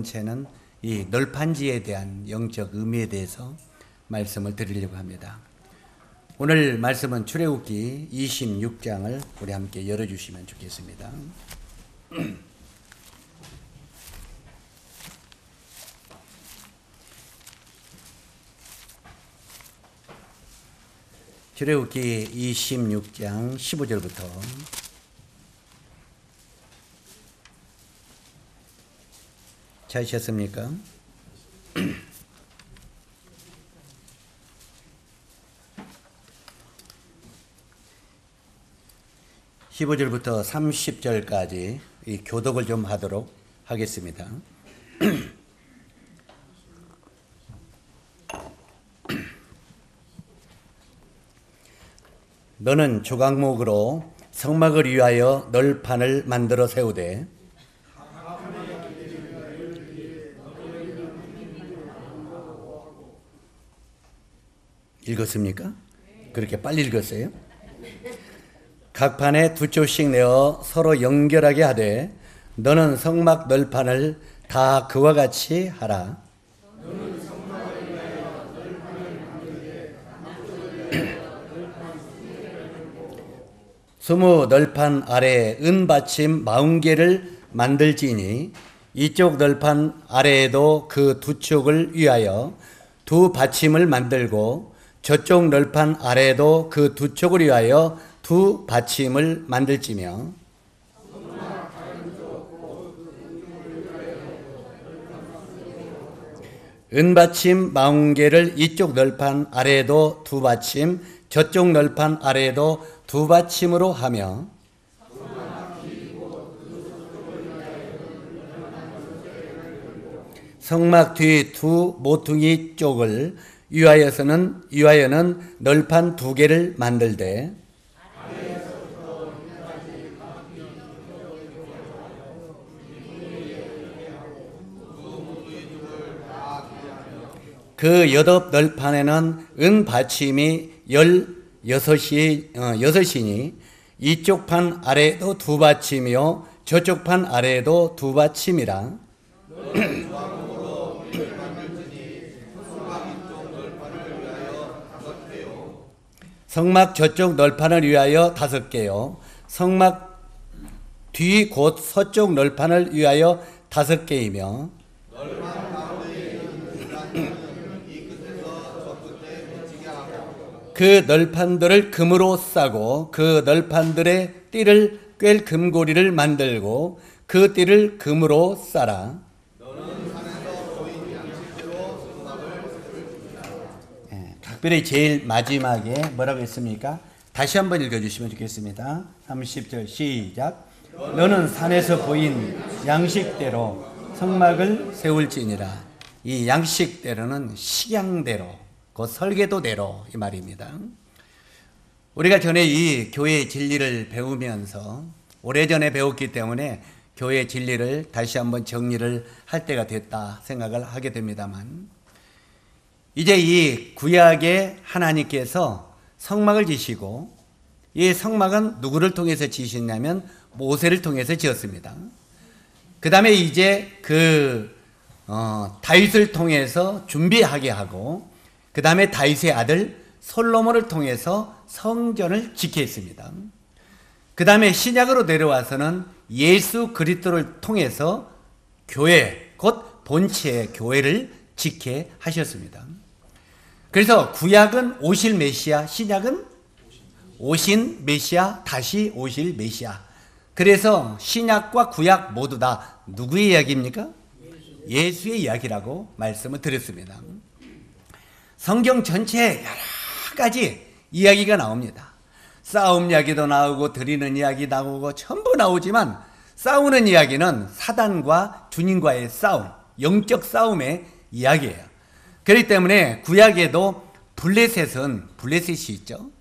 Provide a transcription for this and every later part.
번째는 이 널판지에 대한 영적 의미에 대해서 말씀을 드리려고 합니다. 오늘 말씀은 출애굽기 26장을 우리 함께 열어주시면 좋겠습니다. 출애굽기 26장 15절부터 찾으셨습니까? 15절부터 30절까지 이 교독을 좀 하도록 하겠습니다. 너는 조각목으로 성막을 위하여 널판을 만들어 세우되 읽었습니까? 그렇게 빨리 읽었어요? 각 판에 두 쪽씩 내어 서로 연결하게 하되 너는 성막 널판을 다 그와 같이 하라. 스무 널판 아래에 은받침 40개를 만들지니 이쪽 널판 아래에도 그 두 쪽을 위하여 두 받침을 만들고 저쪽 널판 아래에도 그 두 쪽을 위하여 두 받침을 만들지며 은받침 40개를 이쪽 널판 아래에도 두 받침, 저쪽 널판 아래에도 두 받침으로 하며 성막 뒤 두 모퉁이 쪽을 위하여는 널판 2개를 만들되 그 여덟 널판에는 은 받침이 16이니 이쪽 판 아래에도 두 받침이요 저쪽 판 아래에도 두 받침이라. 성막 저쪽 널판을 위하여 5개요 성막 뒤 곧 서쪽 널판을 위하여 5개이며 그 널판들을 금으로 싸고 그 널판들의 띠를 꿰 금고리를 만들고 그 띠를 금으로 싸라. 특별히 제일 마지막에 뭐라고 했습니까? 다시 한번 읽어주시면 좋겠습니다. 30절 시작. 너는 산에서 보인 양식대로 성막을 세울지니라. 이 양식대로는 식양대로 그 설계도대로 이 말입니다. 우리가 전에 이 교회의 진리를 배우면서 오래전에 배웠기 때문에 교회의 진리를 다시 한번 정리를 할 때가 됐다 생각을 하게 됩니다만 이제 이 구약의 하나님께서 성막을 지시고 이 성막은 누구를 통해서 지시냐면 모세를 통해서 지었습니다. 그 다음에 이제 다윗을 통해서 준비하게 하고 그 다음에 다윗의 아들 솔로몬을 통해서 성전을 짓게 했습니다. 그 다음에 신약으로 내려와서는 예수 그리스도를 통해서 교회 곧 본체의 교회를 짓게 하셨습니다. 그래서 구약은 오실 메시아, 신약은 오신 메시아, 다시 오실 메시아. 그래서 신약과 구약 모두 다 누구의 이야기입니까? 예수의 이야기라고 말씀을 드렸습니다. 성경 전체에 여러 가지 이야기가 나옵니다. 싸움 이야기도 나오고 드리는 이야기 나오고 전부 나오지만 싸우는 이야기는 사단과 주님과의 싸움, 영적 싸움의 이야기예요. 그렇기 때문에 구약에도 블레셋이 있죠.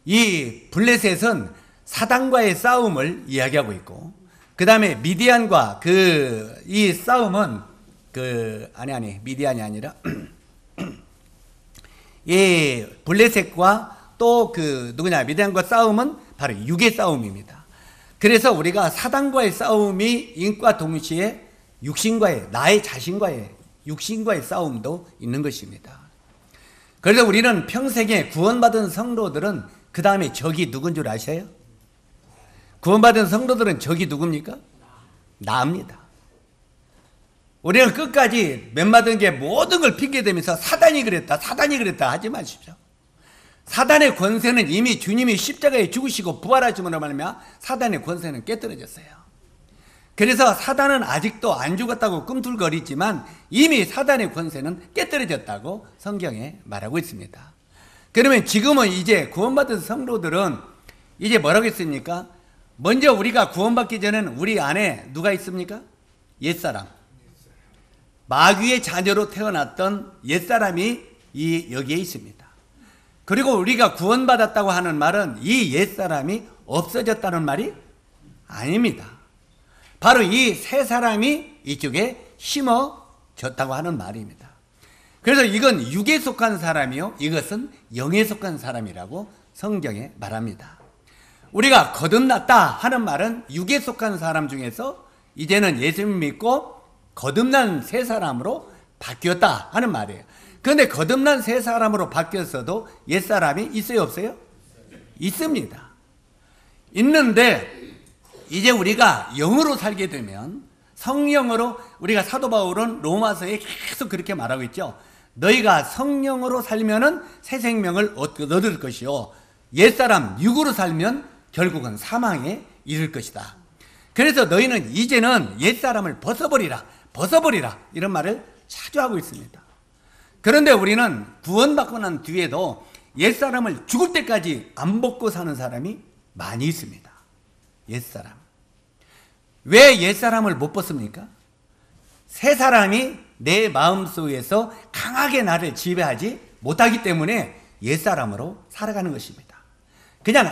이 블레셋은 사단과의 싸움을 이야기하고 있고 그 다음에 미디안과 이 싸움은 미디안이 아니라 이 블레셋과 또 미디안과 싸움은 바로 육의 싸움입니다. 그래서 우리가 사단과의 싸움이 인과 동시에 나의 자신과의 육신과의 싸움도 있는 것입니다. 그래서 우리는 평생에 구원받은 성도들은 그 다음에 적이 누군 줄 아셔요? 구원받은 성도들은 적이 누굽니까? 나입니다. 우리는 끝까지 맺맞은 게 모든 걸 핑계대면서 사단이 그랬다 하지 마십시오. 사단의 권세는 이미 주님이 십자가에 죽으시고 부활하심으로 말미암아 사단의 권세는 깨뜨려졌어요. 그래서 사단은 아직도 안 죽었다고 꿈틀거리지만 이미 사단의 권세는 깨뜨려졌다고 성경에 말하고 있습니다. 그러면 지금은 이제 구원받은 성도들은 이제 뭐라고 했습니까? 먼저 우리가 구원받기 전에는 우리 안에 누가 있습니까? 옛사람. 마귀의 자녀로 태어났던 옛사람이 여기에 있습니다. 그리고 우리가 구원받았다고 하는 말은 이 옛사람이 없어졌다는 말이 아닙니다. 바로 이 새 사람이 이쪽에 심어졌다고 하는 말입니다. 그래서 이건 육에 속한 사람이요, 이것은 영에 속한 사람이라고 성경에 말합니다. 우리가 거듭났다 하는 말은 육에 속한 사람 중에서 이제는 예수님 믿고 거듭난 새 사람으로 바뀌었다 하는 말이에요. 그런데 거듭난 새 사람으로 바뀌었어도 옛사람이 있어요, 없어요? 있습니다. 있는데 이제 우리가 영으로 살게 되면, 성령으로, 우리가 사도 바울은 로마서에 계속 그렇게 말하고 있죠. 너희가 성령으로 살면은 새 생명을 얻을 것이요, 옛사람 육으로 살면 결국은 사망에 이를 것이다. 그래서 너희는 이제는 옛사람을 벗어버리라 이런 말을 자주 하고 있습니다. 그런데 우리는 구원받고 난 뒤에도 옛사람을 죽을 때까지 안 벗고 사는 사람이 많이 있습니다. 옛사람. 왜 옛사람을 못 벗습니까? 새 사람이 내 마음속에서 강하게 나를 지배하지 못하기 때문에 옛사람으로 살아가는 것입니다. 그냥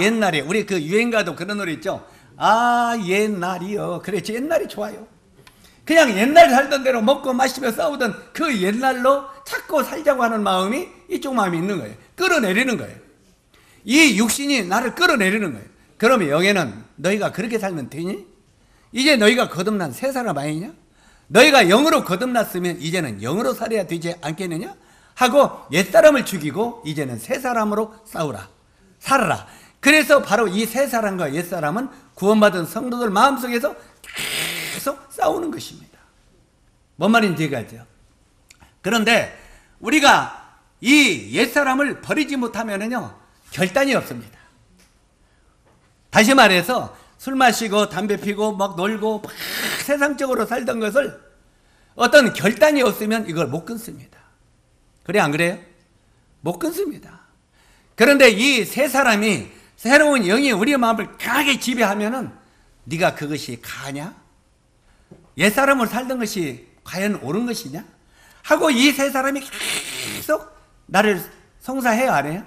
옛날에 우리 그 유행가도 그런 노래 있죠. 옛날이요. 그렇지, 옛날이 좋아요. 그냥 옛날 살던 대로 먹고 마시며 싸우던 그 옛날로 찾고 살자고 하는 마음이, 이쪽 마음이 있는 거예요. 끌어내리는 거예요. 이 육신이 나를 끌어내리는 거예요. 그러면 영에는 너희가 그렇게 살면 되니? 이제 너희가 거듭난 새 사람 아니냐? 너희가 영으로 거듭났으면 이제는 영으로 살아야 되지 않겠느냐? 하고 옛사람을 죽이고 이제는 새 사람으로 살아라. 그래서 바로 이 새 사람과 옛사람은 구원받은 성도들 마음속에서 계속 싸우는 것입니다. 뭔 말인지 이해가죠? 그런데 우리가 이 옛사람을 버리지 못하면은요, 결단이 없습니다. 다시 말해서 술 마시고 담배 피고 막 놀고 막 세상적으로 살던 것을 어떤 결단이 없으면 이걸 못 끊습니다. 그래, 안 그래요? 못 끊습니다. 그런데 이 새 사람이, 새로운 영이 우리의 마음을 강하게 지배하면은 네가 그것이 가냐? 옛사람으로 살던 것이 과연 옳은 것이냐? 하고 이 새 사람이 계속 나를 송사해요, 안 해요?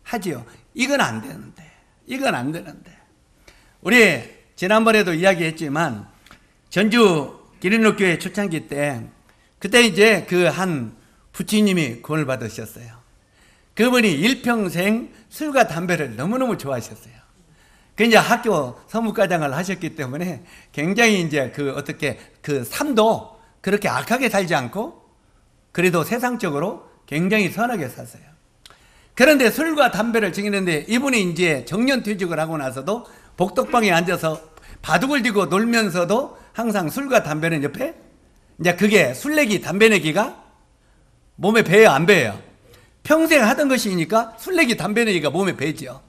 하지요. 이건 안 되는데. 우리 지난번에도 이야기했지만 전주 기린록교회 초창기 때, 그때 이제 그 한 부치님이 구원을 받으셨어요. 그분이 일평생 술과 담배를 너무너무 좋아하셨어요. 그 이제 학교 서무과장을 하셨기 때문에 굉장히 이제 그 삶도 그렇게 악하게 살지 않고 그래도 세상적으로 굉장히 선하게 샀어요. 그런데 술과 담배를 즐기는데 이분이 이제 정년퇴직을 하고 나서도 복덕방에 앉아서 바둑을 들고 놀면서도 항상 술과 담배는 옆에, 이제 그게 술내기, 담배내기가 몸에 배요, 안 배요? 평생 하던 것이니까 술내기, 담배내기가 몸에 배죠.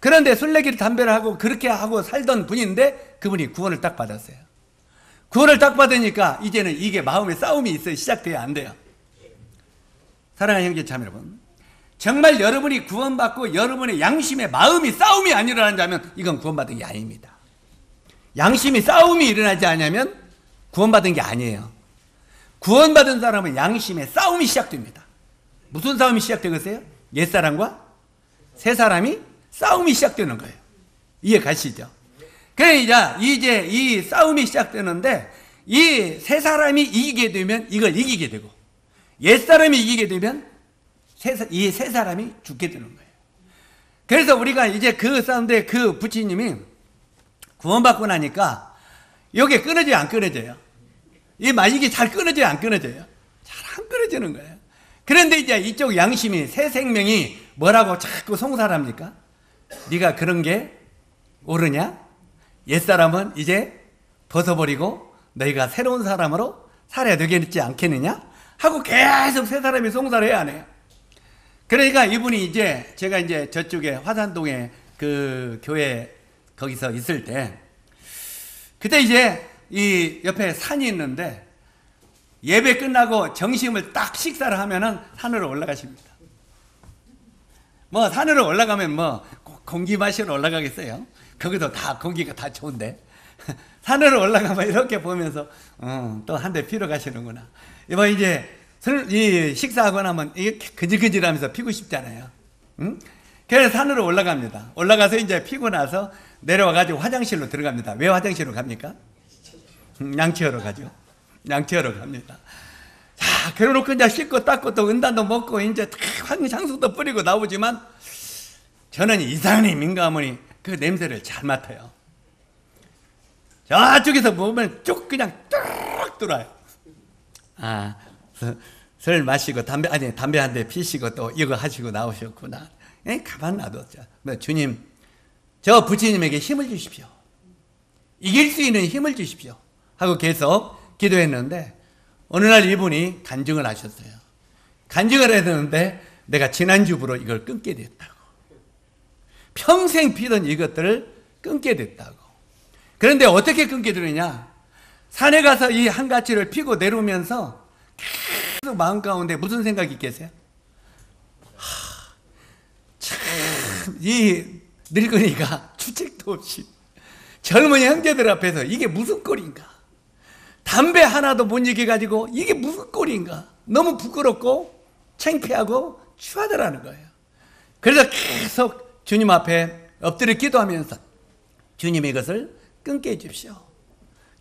그런데 술내기를, 담배를 하고 그렇게 하고 살던 분인데 그분이 구원을 딱 받았어요. 구원을 딱 받으니까 이제는 이게 마음에 싸움이 있어요. 시작돼야 안 돼요. 사랑하는 형제 자매 여러분, 정말 여러분이 구원받고 여러분의 양심의 마음이 싸움이 안 일어난다면 이건 구원받은 게 아닙니다. 양심이 싸움이 일어나지 않으면 구원받은 게 아니에요. 구원받은 사람은 양심의 싸움이 시작됩니다. 무슨 싸움이 시작되겠어요? 옛사람과 새 사람이 싸움이 시작되는 거예요. 이해 가시죠? 그러니까 이제 이 싸움이 시작되는데 이 새 사람이 이기게 되면 이걸 이기게 되고, 옛사람이 이기게 되면 이 새 사람이 죽게 되는 거예요. 그래서 우리가 이제 그 싸움대 그 부치님이 구원받고 나니까 이게 끊어져요, 안 끊어져요? 이게 잘 끊어져요, 안 끊어져요? 잘 안 끊어지는 거예요. 그런데 이제 이쪽 양심이, 새 생명이 뭐라고 자꾸 송사합니까? 네가 그런 게 옳으냐? 옛사람은 이제 벗어버리고 너희가 새로운 사람으로 살아야 되겠지 않겠느냐? 하고 계속 새 사람이 송사를 해야 하네요. 그러니까 이분이 이제 제가 이제 저쪽에 화산동에 그 교회 거기서 있을 때 그때 이제 이 옆에 산이 있는데 예배 끝나고 점심을 딱 식사를 하면은 산으로 올라가십니다. 뭐 산으로 올라가면 뭐 공기 마시러 올라가겠어요? 거기도 다 공기가 다 좋은데 산으로 올라가면 이렇게 보면서 또 한 대 피러 가시는구나. 뭐 이제 이 식사하고 나면 이게 그질그질하면서 피고 싶잖아요. 응? 그래서 산으로 올라갑니다. 올라가서 이제 피고 나서 내려와가지고 화장실로 들어갑니다. 왜 화장실로 갑니까? 양치하러 가죠. 양치하러 갑니다. 자, 그래놓고 이제 씻고 닦고 또 은단도 먹고 이제 향수도 뿌리고 나오지만 저는 이상하게 민감하니 그 냄새를 잘 맡아요. 저쪽에서 보면 쭉 그냥 쭉 들어와요. 아, 술 마시고 담배 한 대 피시고 또 이거 하시고 나오셨구나. 가만 놔뒀죠. 주님, 저 부처님에게 힘을 주십시오. 이길 수 있는 힘을 주십시오. 하고 계속 기도했는데 어느 날 이분이 간증을 하셨어요. 간증을 했는데 내가 지난주부로 이걸 끊게 됐다고. 평생 피던 이것들을 끊게 됐다고. 그런데 어떻게 끊게 되느냐? 산에 가서 이 한 가지를 피고 내려오면서 계속 마음 가운데 무슨 생각이 있겠어요? 참, 이 늙은이가 주책도 없이 젊은 형제들 앞에서 이게 무슨 꼴인가? 담배 하나도 못 이겨가지고 이게 무슨 꼴인가? 너무 부끄럽고 창피하고 추하더라는 거예요. 그래서 계속 주님 앞에 엎드려 기도하면서 주님 이것을 끊게 해주십시오.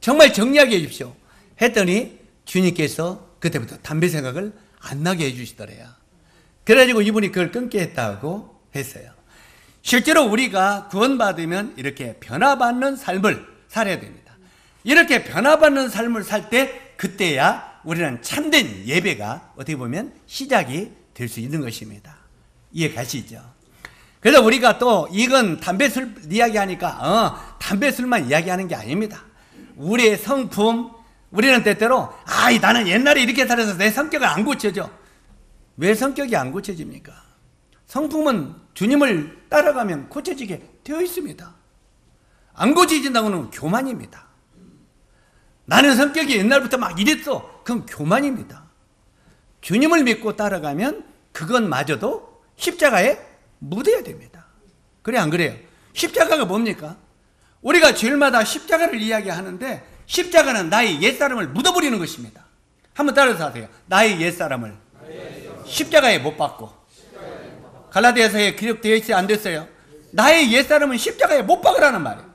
정말 정리하게 해주십시오. 했더니 주님께서 그때부터 담배 생각을 안 나게 해주시더래요. 그래가지고 이분이 그걸 끊게 했다고 했어요. 실제로 우리가 구원받으면 이렇게 변화받는 삶을 살아야 됩니다. 이렇게 변화받는 삶을 살 때 그때야 우리는 참된 예배가 어떻게 보면 시작이 될 수 있는 것입니다. 이해 가시죠? 그래서 우리가 또 이건 담배술 이야기하니까 담배술만 이야기하는 게 아닙니다. 우리의 성품, 우리는 때때로 나는 옛날에 이렇게 살아서 내 성격을 안 고쳐져. 왜 성격이 안 고쳐집니까? 성품은 주님을 따라가면 고쳐지게 되어 있습니다. 안 고쳐진다고는 건 교만입니다. 나는 성격이 옛날부터 막 이랬어. 그건 교만입니다. 주님을 믿고 따라가면 그것마저도 십자가에 묻어야 됩니다. 그래 안 그래요? 십자가가 뭡니까? 우리가 주일마다 십자가를 이야기하는데 십자가는 나의 옛사람을 묻어버리는 것입니다. 한번 따라서 하세요. 나의 옛사람을 십자가에 못 박고. 갈라디아서에 기록되어 있어요? 안 됐어요? 나의 옛사람은 십자가에 못 박으라는 말이에요.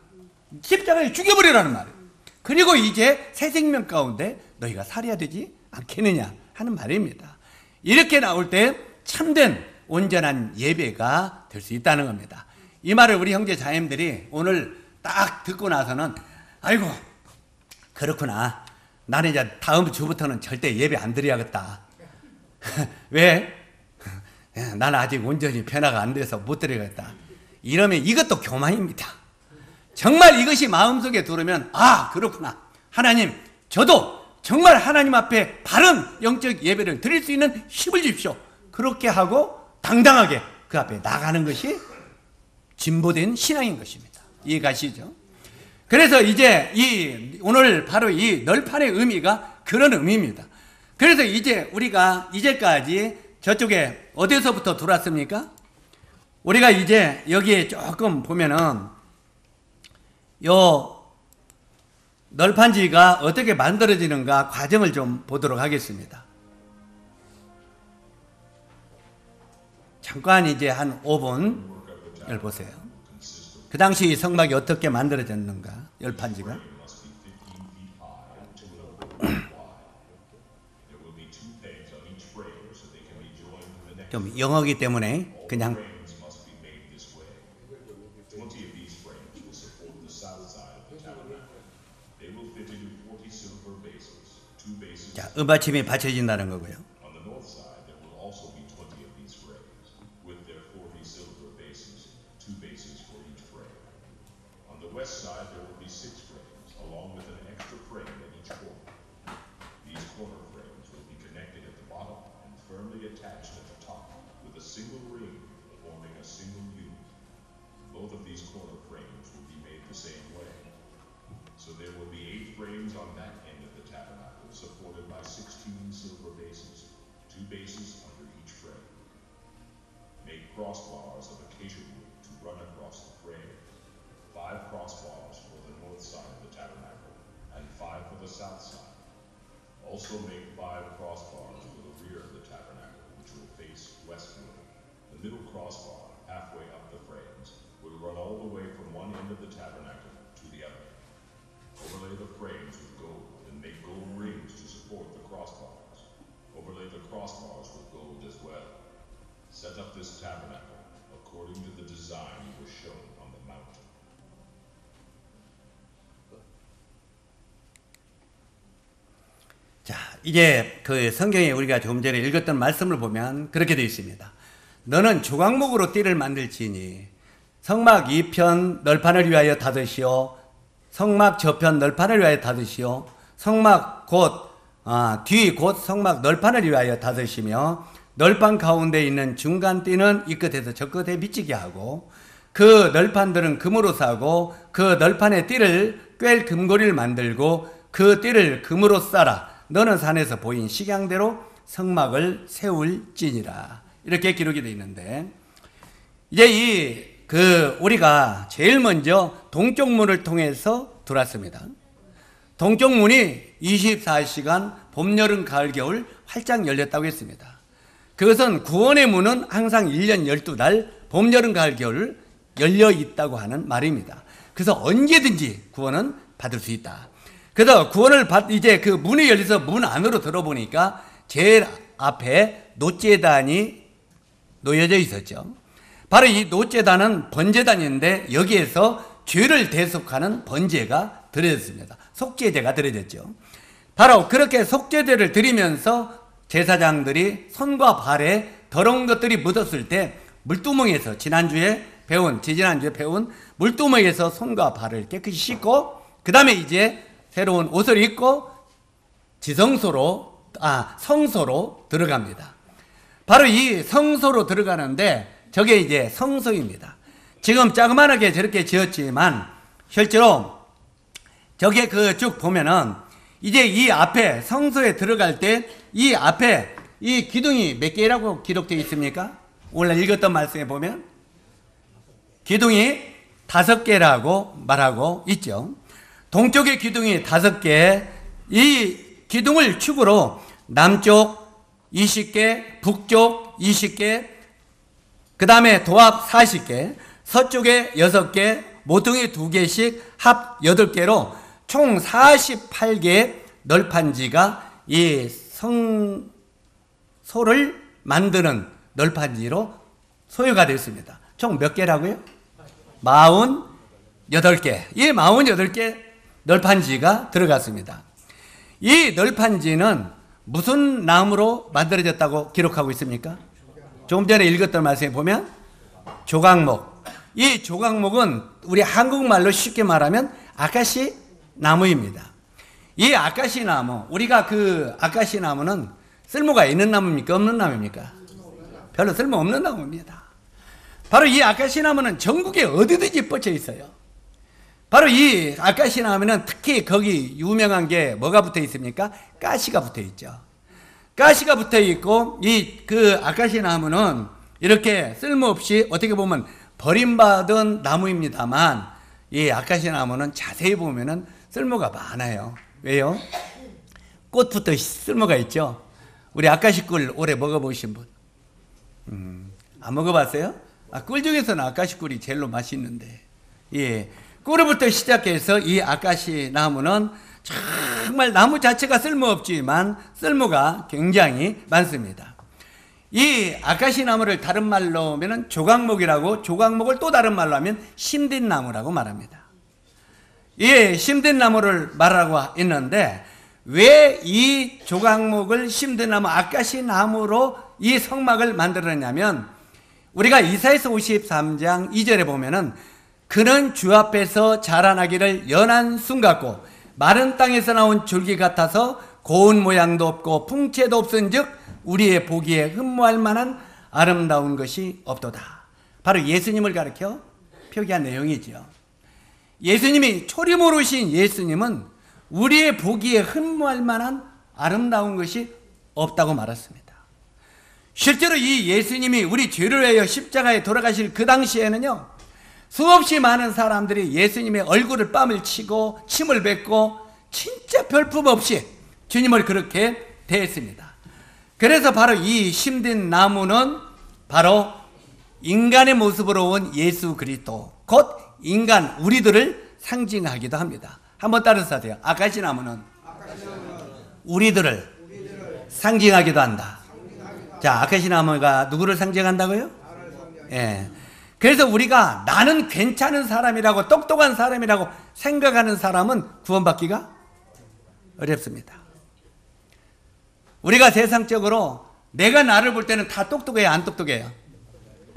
십자가에 죽여버리라는 말이에요. 그리고 이제 새 생명 가운데 너희가 살아야 되지 않겠느냐 하는 말입니다. 이렇게 나올 때 참된 온전한 예배가 될 수 있다는 겁니다. 이 말을 우리 형제 자매들이 오늘 딱 듣고 나서는 아이고 그렇구나. 나는 이제 다음 주부터는 절대 예배 안 드려야겠다. 왜? 나는 아직 온전히 변화가 안 돼서 못 드려야겠다. 이러면 이것도 교만입니다. 정말 이것이 마음속에 들으면 그렇구나. 하나님, 저도 정말 하나님 앞에 바른 영적 예배를 드릴 수 있는 힘을 주십시오. 그렇게 하고 당당하게 그 앞에 나가는 것이 진보된 신앙인 것입니다. 이해가시죠? 그래서 이제 오늘 바로 이 널판의 의미가 그런 의미입니다. 그래서 이제 우리가 이제까지 저쪽에 어디서부터 들어왔습니까? 우리가 이제 여기에 조금 보면은 요 널판지가 어떻게 만들어지는가 과정을 좀 보도록 하겠습니다. 잠깐 이제 한 5분을 보세요. 그 당시 성막이 어떻게 만들어졌는가, 열판지가. 좀 영어기 때문에 그냥 은받침이 받쳐진다는 거고요. On the north side, there will also be 20 of these frames, with their 40 silver bases, 2 bases for each frame. On the west side, there will be 6 frames, along with an extra frame at each corner. These corner frames will be connected at the bottom and firmly attached at the top, with a single ring forming a single unit. Both of these corner frames will be made the same way. So there will be 8 frames on that end of the tabernacle, supported by 16 silver bases, 2 bases under each frame. Make crossbars of acacia wood to run across the frame, 5 crossbars for the north side of the tabernacle, and 5 for the south side. Also make 5 crossbars for the rear of the tabernacle, which will face westward. The middle crossbar, halfway up the frames, will run all the way from one end of the tabernacle to the other. Overlay the frames with gold and make gold rings to support the crossbars. Overlay the crossbars with gold as well. Set up this tabernacle according to the design you were shown on the mountain. 자, 이제 그 성경에 우리가 조금 전에 읽었던 말씀을 보면 그렇게 되어 있습니다. 너는 조각목으로 띠를 만들지니 성막 2편 널판을 위하여 닫으시오. 성막 저편 널판을 위하여 닫으시오. 성막 뒤 곧 성막 널판을 위하여 닫으시며 널판 가운데 있는 중간 띠는 이 끝에서 저 끝에 미치게 하고 그 널판들은 금으로 사고 그 널판의 띠를 꿰 금고리를 만들고 그 띠를 금으로 싸라. 너는 산에서 보인 식양대로 성막을 세울지니라. 이렇게 기록이 되어 있는데 이제 우리가 제일 먼저 동쪽 문을 통해서 들어왔습니다. 동쪽 문이 24시간 봄, 여름, 가을, 겨울 활짝 열렸다고 했습니다. 그것은 구원의 문은 항상 1년 12달 봄, 여름, 가을, 겨울 열려 있다고 하는 말입니다. 그래서 언제든지 구원은 받을 수 있다. 그래서 구원을 이제 그 문이 열려서 문 안으로 들어보니까 제일 앞에 놋제단이 놓여져 있었죠. 바로 이 놋제단은 번제단인데 여기에서 죄를 대속하는 번제가 드려졌습니다. 속죄제가 드려졌죠. 바로 그렇게 속죄제를 드리면서 제사장들이 손과 발에 더러운 것들이 묻었을 때 물두멍에서 지지난주에 배운 물두멍에서 손과 발을 깨끗이 씻고 그 다음에 이제 새로운 옷을 입고 성소로 들어갑니다. 바로 이 성소로 들어가는데 저게 이제 성소입니다. 지금 자그마하게 저렇게 지었지만 실제로 저게 쭉 보면은 이제 이 앞에 성소에 들어갈 때 이 앞에 이 기둥이 몇 개라고 기록되어 있습니까? 오늘 읽었던 말씀에 보면 기둥이 5개라고 말하고 있죠. 동쪽의 기둥이 5개, 이 기둥을 축으로 남쪽 20개, 북쪽 20개, 그 다음에 도합 40개, 서쪽에 6개, 모퉁이 2개씩 합 8개로 총 48개의 널판지가 이 성소를 만드는 널판지로 소유가 됐습니다. 총 몇 개라고요? 48개. 이 48개 널판지가 들어갔습니다. 이 널판지는 무슨 나무로 만들어졌다고 기록하고 있습니까? 조금 전에 읽었던 말씀에 보면 조각목. 이 조각목은 우리 한국말로 쉽게 말하면 아카시 나무입니다. 이 아카시 나무, 우리가 그 아카시 나무는 쓸모가 있는 나무입니까? 없는 나무입니까? 별로 쓸모 없는 나무입니다. 바로 이 아카시 나무는 전국에 어디든지 뻗쳐 있어요. 바로 이 아카시 나무는 특히 거기 유명한 게 뭐가 붙어 있습니까? 가시가 붙어 있죠. 가시가 붙어 있고 그 아카시 나무는 이렇게 쓸모없이 어떻게 보면 버림받은 나무입니다만 이 아카시 나무는 자세히 보면은 쓸모가 많아요. 왜요? 꽃부터 쓸모가 있죠. 우리 아카시 꿀 오래 먹어보신 분? 안 먹어봤어요? 꿀 중에서는 아카시 꿀이 제일로 맛있는데, 예. 꿀부터 시작해서 이 아카시 나무는 정말 나무 자체가 쓸모없지만 쓸모가 굉장히 많습니다. 이 아카시 나무를 다른 말로 하면 조각목이라고, 조각목을 또 다른 말로 하면 심딘나무라고 말합니다. 이 심딘나무를 말하고 있는데 왜 이 조각목을 심든 나무, 아카시 나무로 이 성막을 만들었냐면, 우리가 이사야서 53장 2절에 보면은 그는 주 앞에서 자라나기를 연한 순 같고 마른 땅에서 나온 줄기 같아서 고운 모양도 없고 풍채도 없은즉 우리의 보기에 흠모할 만한 아름다운 것이 없도다. 바로 예수님을 가리켜 표기한 내용이죠. 예수님이 초림으로 오신 예수님은 우리의 보기에 흠모할 만한 아름다운 것이 없다고 말했습니다. 실제로 이 예수님이 우리 죄를 위하여 십자가에 돌아가실 그 당시에는요, 수없이 많은 사람들이 예수님의 얼굴을 뺨을 치고 침을 뱉고 진짜 별품 없이 주님을 그렇게 대했습니다. 그래서 바로 이 심든 나무는 바로 인간의 모습으로 온 예수 그리스도, 곧 인간 우리들을 상징하기도 합니다. 한번 따라서 하세요. 아카시 나무는 우리들을 상징하기도 한다. 자, 아카시 나무가 누구를 상징한다고요? 예. 그래서 우리가 나는 괜찮은 사람이라고, 똑똑한 사람이라고 생각하는 사람은 구원받기가 어렵습니다. 우리가 세상적으로 내가 나를 볼 때는 다 똑똑해요, 안 똑똑해요?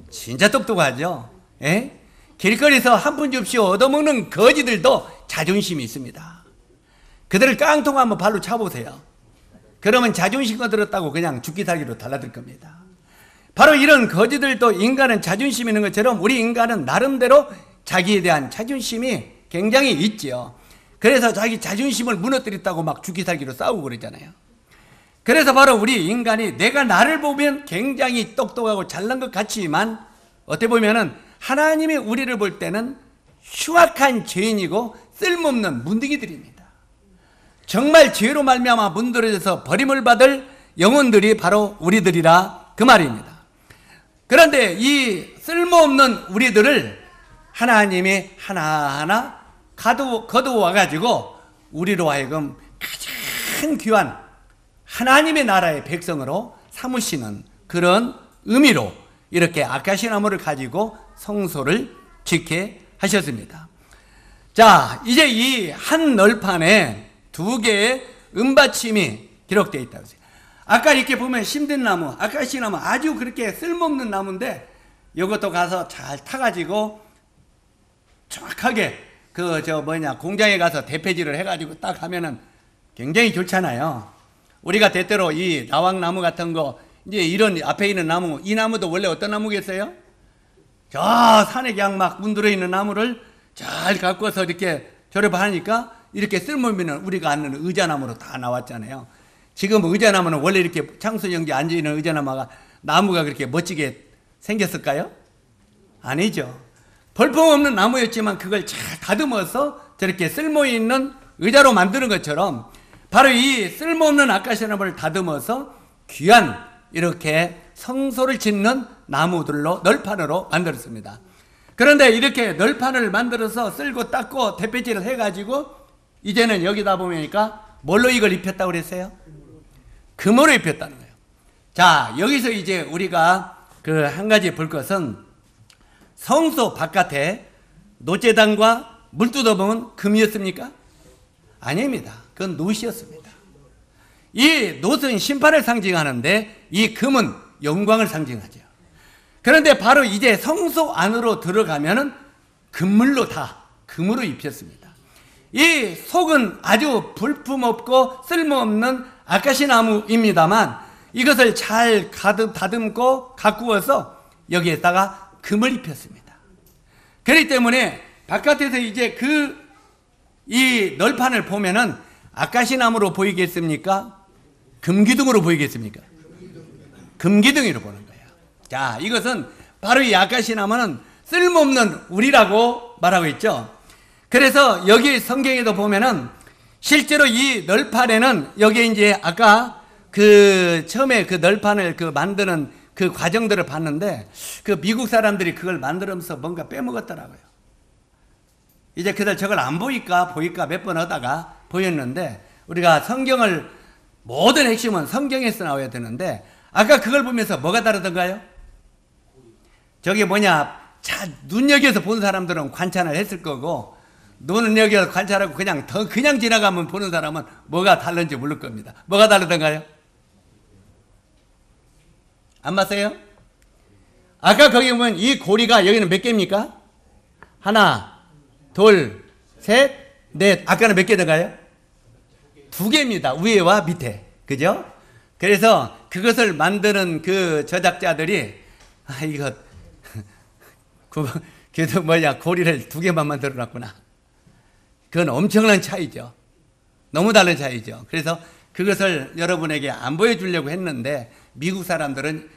진짜 똑똑하죠. 예? 길거리에서 한 푼 줍시 얻어먹는 거지들도 자존심이 있습니다. 그들을 깡통 한번 발로 차보세요. 그러면 자존심 거들었다고 그냥 죽기 살기로 달라들 겁니다. 바로 이런 거지들도 인간은 자존심이 있는 것처럼 우리 인간은 나름대로 자기에 대한 자존심이 굉장히 있지요. 그래서 자기 자존심을 무너뜨렸다고 막 죽기 살기로 싸우고 그러잖아요. 그래서 바로 우리 인간이 내가 나를 보면 굉장히 똑똑하고 잘난 것 같지만 어떻게 보면은 하나님이 우리를 볼 때는 흉악한 죄인이고 쓸모없는 문둥이들입니다. 정말 죄로 말미암아 문드러져서 버림을 받을 영혼들이 바로 우리들이라 그 말입니다. 그런데 이 쓸모없는 우리들을 하나님이 하나하나 거두어 가지고 우리로 하여금 가장 귀한 하나님의 나라의 백성으로 삼으시는 그런 의미로 이렇게 아카시 나무를 가지고 성소를 짓게 하셨습니다. 자, 이제 이 한 널판에 2개의 은받침이 기록되어 있다고 했어요. 아까 이렇게 보면 심든 나무, 아카시 나무 아주 그렇게 쓸모없는 나무인데 이것도 가서 잘 타가지고 정확하게 공장에 가서 대패질을 해가지고 딱 하면은 굉장히 좋잖아요. 우리가 때때로 이 나왕나무 같은 거, 이제 이런 앞에 있는 나무, 이 나무도 원래 어떤 나무겠어요? 저 산에 그냥 막 문드러 있는 나무를 잘 갖고 와서 이렇게 조립하니까 이렇게 쓸모있는 우리가 아는 의자나무로 다 나왔잖아요. 지금 의자나무는 원래 이렇게 창수영지 앉아있는 의자나무가 나무가 그렇게 멋지게 생겼을까요? 아니죠. 볼품없는 나무였지만 그걸 잘 다듬어서 저렇게 쓸모있는 의자로 만드는 것처럼 바로 이 쓸모없는 아카시아 나무를 다듬어서 귀한 이렇게 성소를 짓는 나무들로 널판으로 만들었습니다. 그런데 이렇게 널판을 만들어서 쓸고 닦고 대패질을 해가지고 이제는 여기다 보니까 뭘로 이걸 입혔다고 그랬어요? 금으로 입혔다는 거예요. 자, 여기서 이제 우리가 그 한 가지 볼 것은 성소 바깥에 노제단과 물두더봉은 금이었습니까? 아닙니다. 그건 놋이었습니다. 이 놋은 심판을 상징하는데 이 금은 영광을 상징하죠. 그런데 바로 이제 성소 안으로 들어가면은 금물로 다 금으로 입혔습니다. 이 속은 아주 볼품없고 쓸모없는 아카시 나무입니다만 이것을 잘 다듬고 가꾸어서 여기에다가 금을 입혔습니다. 그렇기 때문에 바깥에서 이제 이 널판을 보면은 아카시 나무로 보이겠습니까? 금기둥으로 보이겠습니까? 금기둥으로 보는 거예요. 자, 이것은 바로 이 아카시 나무는 쓸모없는 우리라고 말하고 있죠. 그래서 여기 성경에도 보면은 실제로 이 널판에는 여기 이제 아까 처음에 그 널판을 만드는 그 과정들을 봤는데 그 미국 사람들이 그걸 만들면서 뭔가 빼먹었더라고요. 이제 그들 저걸 안 보일까 몇 번 하다가 보였는데 우리가 성경을 모든 핵심은 성경에서 나와야 되는데 아까 그걸 보면서 뭐가 다르던가요? 저게 뭐냐, 자, 눈여겨서 본 사람들은 관찰을 했을 거고 노는 여기 관찰하고 그냥 지나가면 보는 사람은 뭐가 다른지 모를 겁니다. 뭐가 다르던가요? 안 봤어요? 아까 거기 보면 이 고리가 여기는 몇 개입니까? 하나, 둘, 셋, 넷. 아까는 몇 개던가요? 2개입니다. 위에와 밑에. 그죠? 그래서 그것을 만드는 그 제작자들이 이거 그래도 고리를 2개만 만들어 놨구나. 그건 엄청난 차이죠. 너무 다른 차이죠. 그래서 그것을 여러분에게 안 보여주려고 했는데 미국 사람들은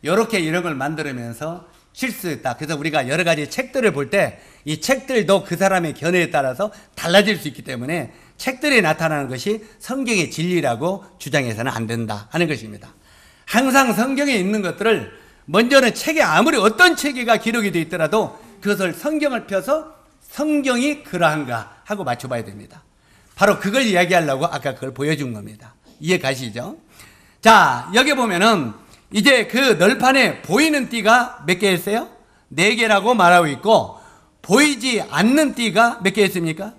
이런 걸 만들면서 실수했다. 그래서 우리가 여러 가지 책들을 볼 때 이 책들도 그 사람의 견해에 따라서 달라질 수 있기 때문에 책들에 나타나는 것이 성경의 진리라고 주장해서는 안 된다 하는 것입니다. 항상 성경에 있는 것들을 먼저는 책에 아무리 어떤 책이가 기록이 되어 있더라도 그것을 성경을 펴서 성경이 그러한가 하고 맞춰봐야 됩니다. 바로 그걸 이야기하려고 아까 그걸 보여준 겁니다. 이해 가시죠? 자, 여기 보면은 이제 그 널판에 보이는 띠가 몇 개였어요? 4개라고 말하고 있고 보이지 않는 띠가 몇 개였습니까?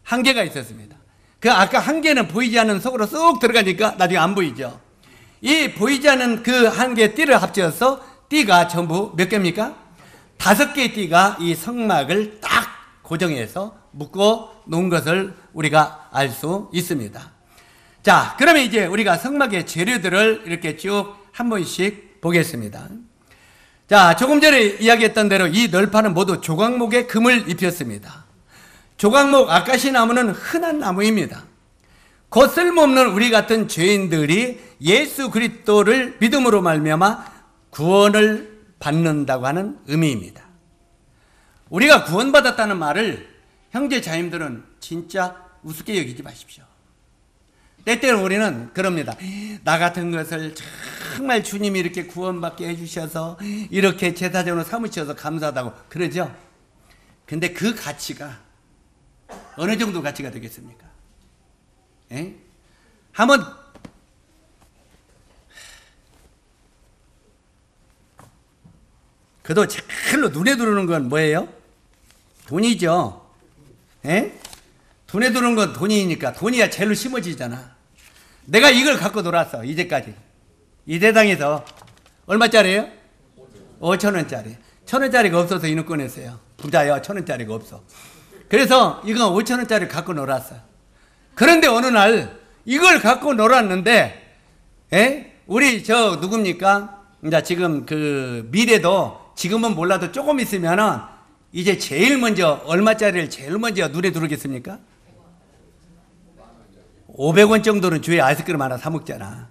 1개가 있었습니다. 그 아까 1개는 보이지 않는 속으로 쏙 들어가니까 나중에 안 보이죠. 이 보이지 않는 그 1개 띠를 합쳐서 띠가 전부 몇 개입니까? 5개의 띠가 이 성막을 딱 고정해서 묶어 놓은 것을 우리가 알 수 있습니다. 자, 그러면 이제 우리가 성막의 재료들을 이렇게 쭉 한 번씩 보겠습니다. 자, 조금 전에 이야기했던 대로 이 널판은 모두 조각목에 금을 입혔습니다. 조각목 아카시 나무는 흔한 나무입니다. 곧 쓸모없는 우리 같은 죄인들이 예수 그리스도를 믿음으로 말미암아 구원을 받는다고 하는 의미입니다. 우리가 구원받았다는 말을 형제 자님들은 진짜 우습게 여기지 마십시오. 때때로 우리는 그럽니다. 나 같은 것을 정말 주님이 이렇게 구원받게 해주셔서 이렇게 제사장으로 삼으셔서 감사하다고 그러죠. 근데 그 가치가 어느 정도 가치가 되겠습니까? 에? 한번 그래도 제일로 눈에 들어오는 건 뭐예요? 돈이죠. 에? 눈에 들어오는 건 돈이니까 돈이야 제일로 심어지잖아. 내가 이걸 갖고 놀았어 이제까지. 이 세상에서 얼마짜리예요? 5,000원짜리. 1,000원짜리가 없어서 이놈 꺼냈어요. 부자야 1,000원짜리가 없어. 그래서 이건 5,000원짜리 갖고 놀았어. 그런데 어느 날 이걸 갖고 놀았는데 우리 저 누굽니까? 이제 지금 그 미래도 지금은 몰라도 조금 있으면은 이제 제일 먼저 얼마짜리를 제일 먼저 눈에 들어오겠습니까? 500원 정도는 주에 아이스크림 하나 사 먹잖아.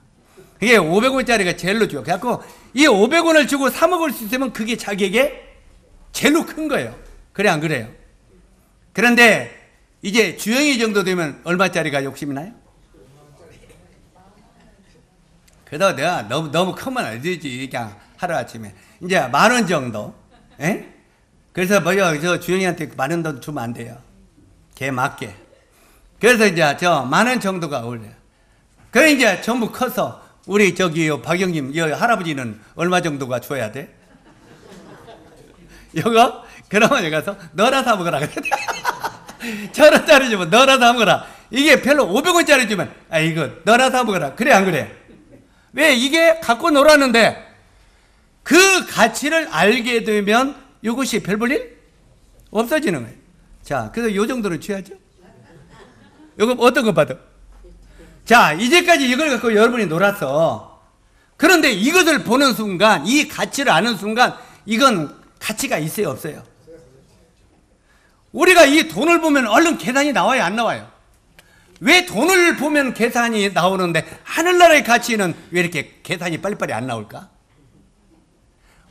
그게 500원짜리가 제일로 좋아. 그래갖고 이 500원을 주고 사 먹을 수 있으면 그게 자기에게 제일로 큰 거예요. 그래 안 그래요? 그런데 이제 주영이 정도 되면 얼마짜리가 욕심이 나요? 그래도 내가 너무 크면 안 되지. 그냥 하루아침에 이제 10,000원 정도. 그래서 저 주영이한테 10,000원 더 주면 안 돼요. 걔 맞게. 그래서 이제 저 10,000원 정도가 어울려요. 그래 이제 전부 커서 우리 저기 박영님 할아버지는 얼마 정도가 줘야 돼? 이거? 그러면 여기 가서 너나 사 먹어라. 1,000원짜리 주면 너나 사 먹어라. 이게 별로 500원짜리 주면 이거 너나 사 먹어라. 그래 안 그래? 왜? 이게 갖고 놀았는데 그 가치를 알게 되면 이것이 별 볼 일 없어지는 거예요. 자, 그래서 요 정도는 줘야죠. 이거 어떤 거 받아? 자, 이제까지 이걸 갖고 여러분이 놀았어. 그런데 이것을 보는 순간, 이 가치를 아는 순간 이건 가치가 있어요 없어요? 우리가 이 돈을 보면 얼른 계산이 나와요 안 나와요? 왜 돈을 보면 계산이 나오는데 하늘나라의 가치는 왜 이렇게 계산이 빨리빨리 안 나올까?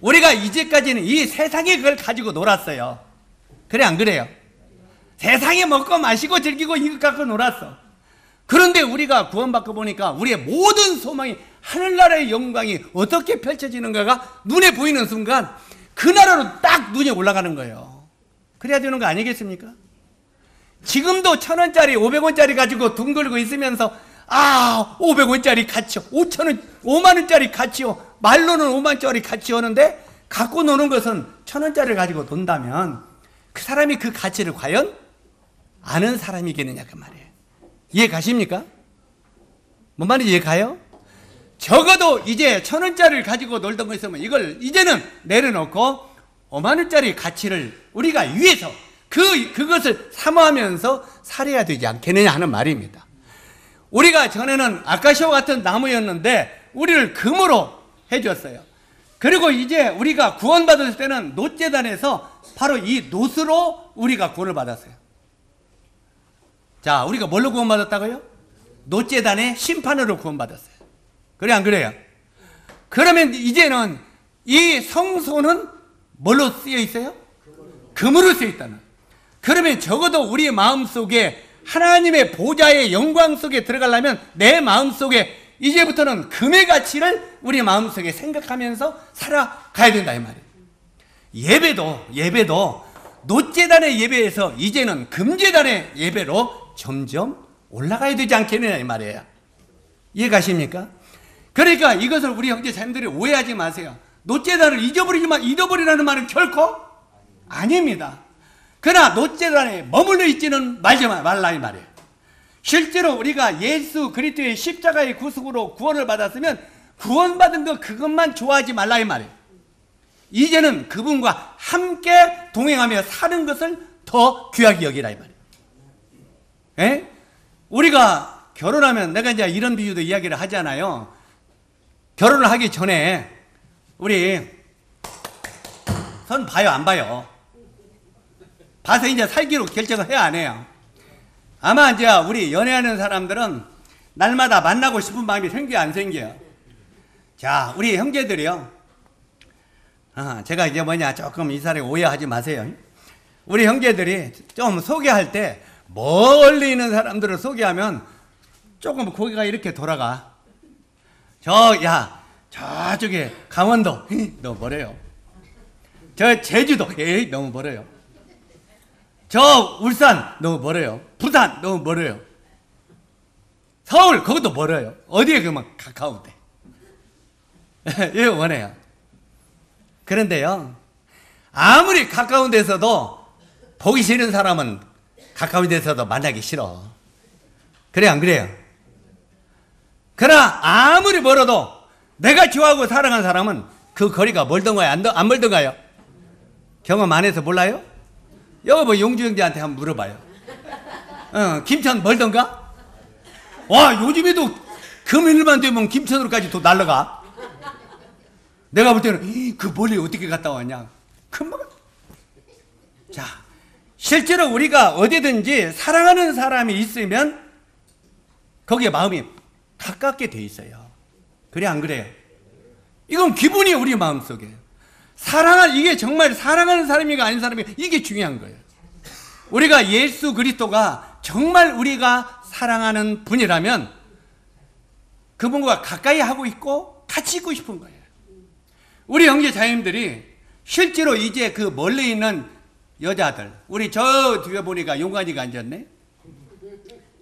우리가 이제까지는 이 세상에 그걸 가지고 놀았어요. 그래 안 그래요? 세상에 먹고 마시고 즐기고 이것 갖고 놀았어. 그런데 우리가 구원받고 보니까 우리의 모든 소망이 하늘나라의 영광이 어떻게 펼쳐지는가가 눈에 보이는 순간 그 나라로 딱 눈이 올라가는 거예요. 그래야 되는 거 아니겠습니까? 지금도 1,000원짜리 500원짜리 가지고 둥글고 있으면서 500원짜리 가치요, 5,000원 50,000원짜리 가치요, 말로는 50,000원짜리 가치 오는데 갖고 노는 것은 1,000원짜리를 가지고 논다면 그 사람이 그 가치를 과연 아는 사람이겠느냐 그 말이에요. 이해 가십니까? 뭔 말인지 이해 가요? 적어도 이제 1,000원짜리를 가지고 놀던 거 있으면 이걸 이제는 내려놓고 5만원짜리 가치를 우리가 위해서 그것을 사모하면서 살아야 되지 않겠느냐 하는 말입니다. 우리가 전에는 아카시아 같은 나무였는데 우리를 금으로 해줬어요. 그리고 이제 우리가 구원받을 때는 놋재단에서 바로 이 놋으로 우리가 구원을 받았어요. 자, 우리가 뭘로 구원받았다고요? 놋재단의 심판으로 구원받았어요. 그래 안 그래요? 그러면 이제는 이 성소는 뭘로 쓰여 있어요? 금으로 쓰여 있다는. 그러면 적어도 우리 마음속에 하나님의 보좌의 영광 속에 들어가려면 내 마음속에 이제부터는 금의 가치를 우리 마음속에 생각하면서 살아가야 된다 이 말이에요. 예배도 놋재단의 예배에서 이제는 금재단의 예배로 점점 올라가야 되지 않겠느냐 이 말이에요. 이해 가십니까? 그러니까 이것을 우리 형제 자매들이 오해하지 마세요. 놋재단을 잊어버리라는 말은 결코 아닙니다. 그러나 놋재단에 머물러 있지는 말라 이 말이에요. 실제로 우리가 예수 그리스도의 십자가의 구속으로 구원을 받았으면 구원받은 것 그것만 좋아하지 말라 이 말이에요. 이제는 그분과 함께 동행하며 사는 것을 더 귀하게 여기라 이 말이에요. 에? 우리가 결혼하면 내가 이제 이런 비유도 이야기를 하잖아요. 결혼을 하기 전에 우리 선 봐요 안 봐요? 봐서 이제 살기로 결정을 해야 안 해요? 아마 이제 우리 연애하는 사람들은 날마다 만나고 싶은 마음이 생겨요 안 생겨요? 자, 우리 형제들이요. 제가 이제 조금 이 사람이 오해하지 마세요. 우리 형제들이 좀 소개할 때 멀리 있는 사람들을 소개하면 조금 고개가 이렇게 돌아가. 저쪽에 강원도 너무 멀어요. 저 제주도 너무 멀어요. 저 울산 너무 멀어요. 부산 너무 멀어요. 서울 그것도 멀어요. 어디에 그만 가까운데 이거 원해요. 그런데요, 아무리 가까운 데서도 보기 싫은 사람은 가까운 데서도 만나기 싫어. 그래 안 그래요? 그러나 아무리 멀어도 내가 좋아하고 사랑하는 사람은 그 거리가 멀던가요? 안 멀던가요? 경험 안 해서 몰라요? 여기 뭐 용주 형제한테 한번 물어봐요. 김천 멀던가? 와, 요즘에도 금일만 되면 김천으로까지 또 날라가. 내가 볼 때는 그 멀리 어떻게 갔다 왔냐? 금방. 자, 실제로 우리가 어디든지 사랑하는 사람이 있으면 거기에 마음이 가깝게 돼 있어요. 그래 안 그래요? 이건 기분이 우리 마음속에 이게 정말 사랑하는 사람이가 아닌 사람이 이게 중요한 거예요. 우리가 예수 그리스도가 정말 우리가 사랑하는 분이라면 그분과 가까이 하고 있고 같이 있고 싶은 거예요. 우리 형제 자매님들이 실제로 이제 그 멀리 있는 여자들, 우리 저 뒤에 보니까 용관이가 앉았네.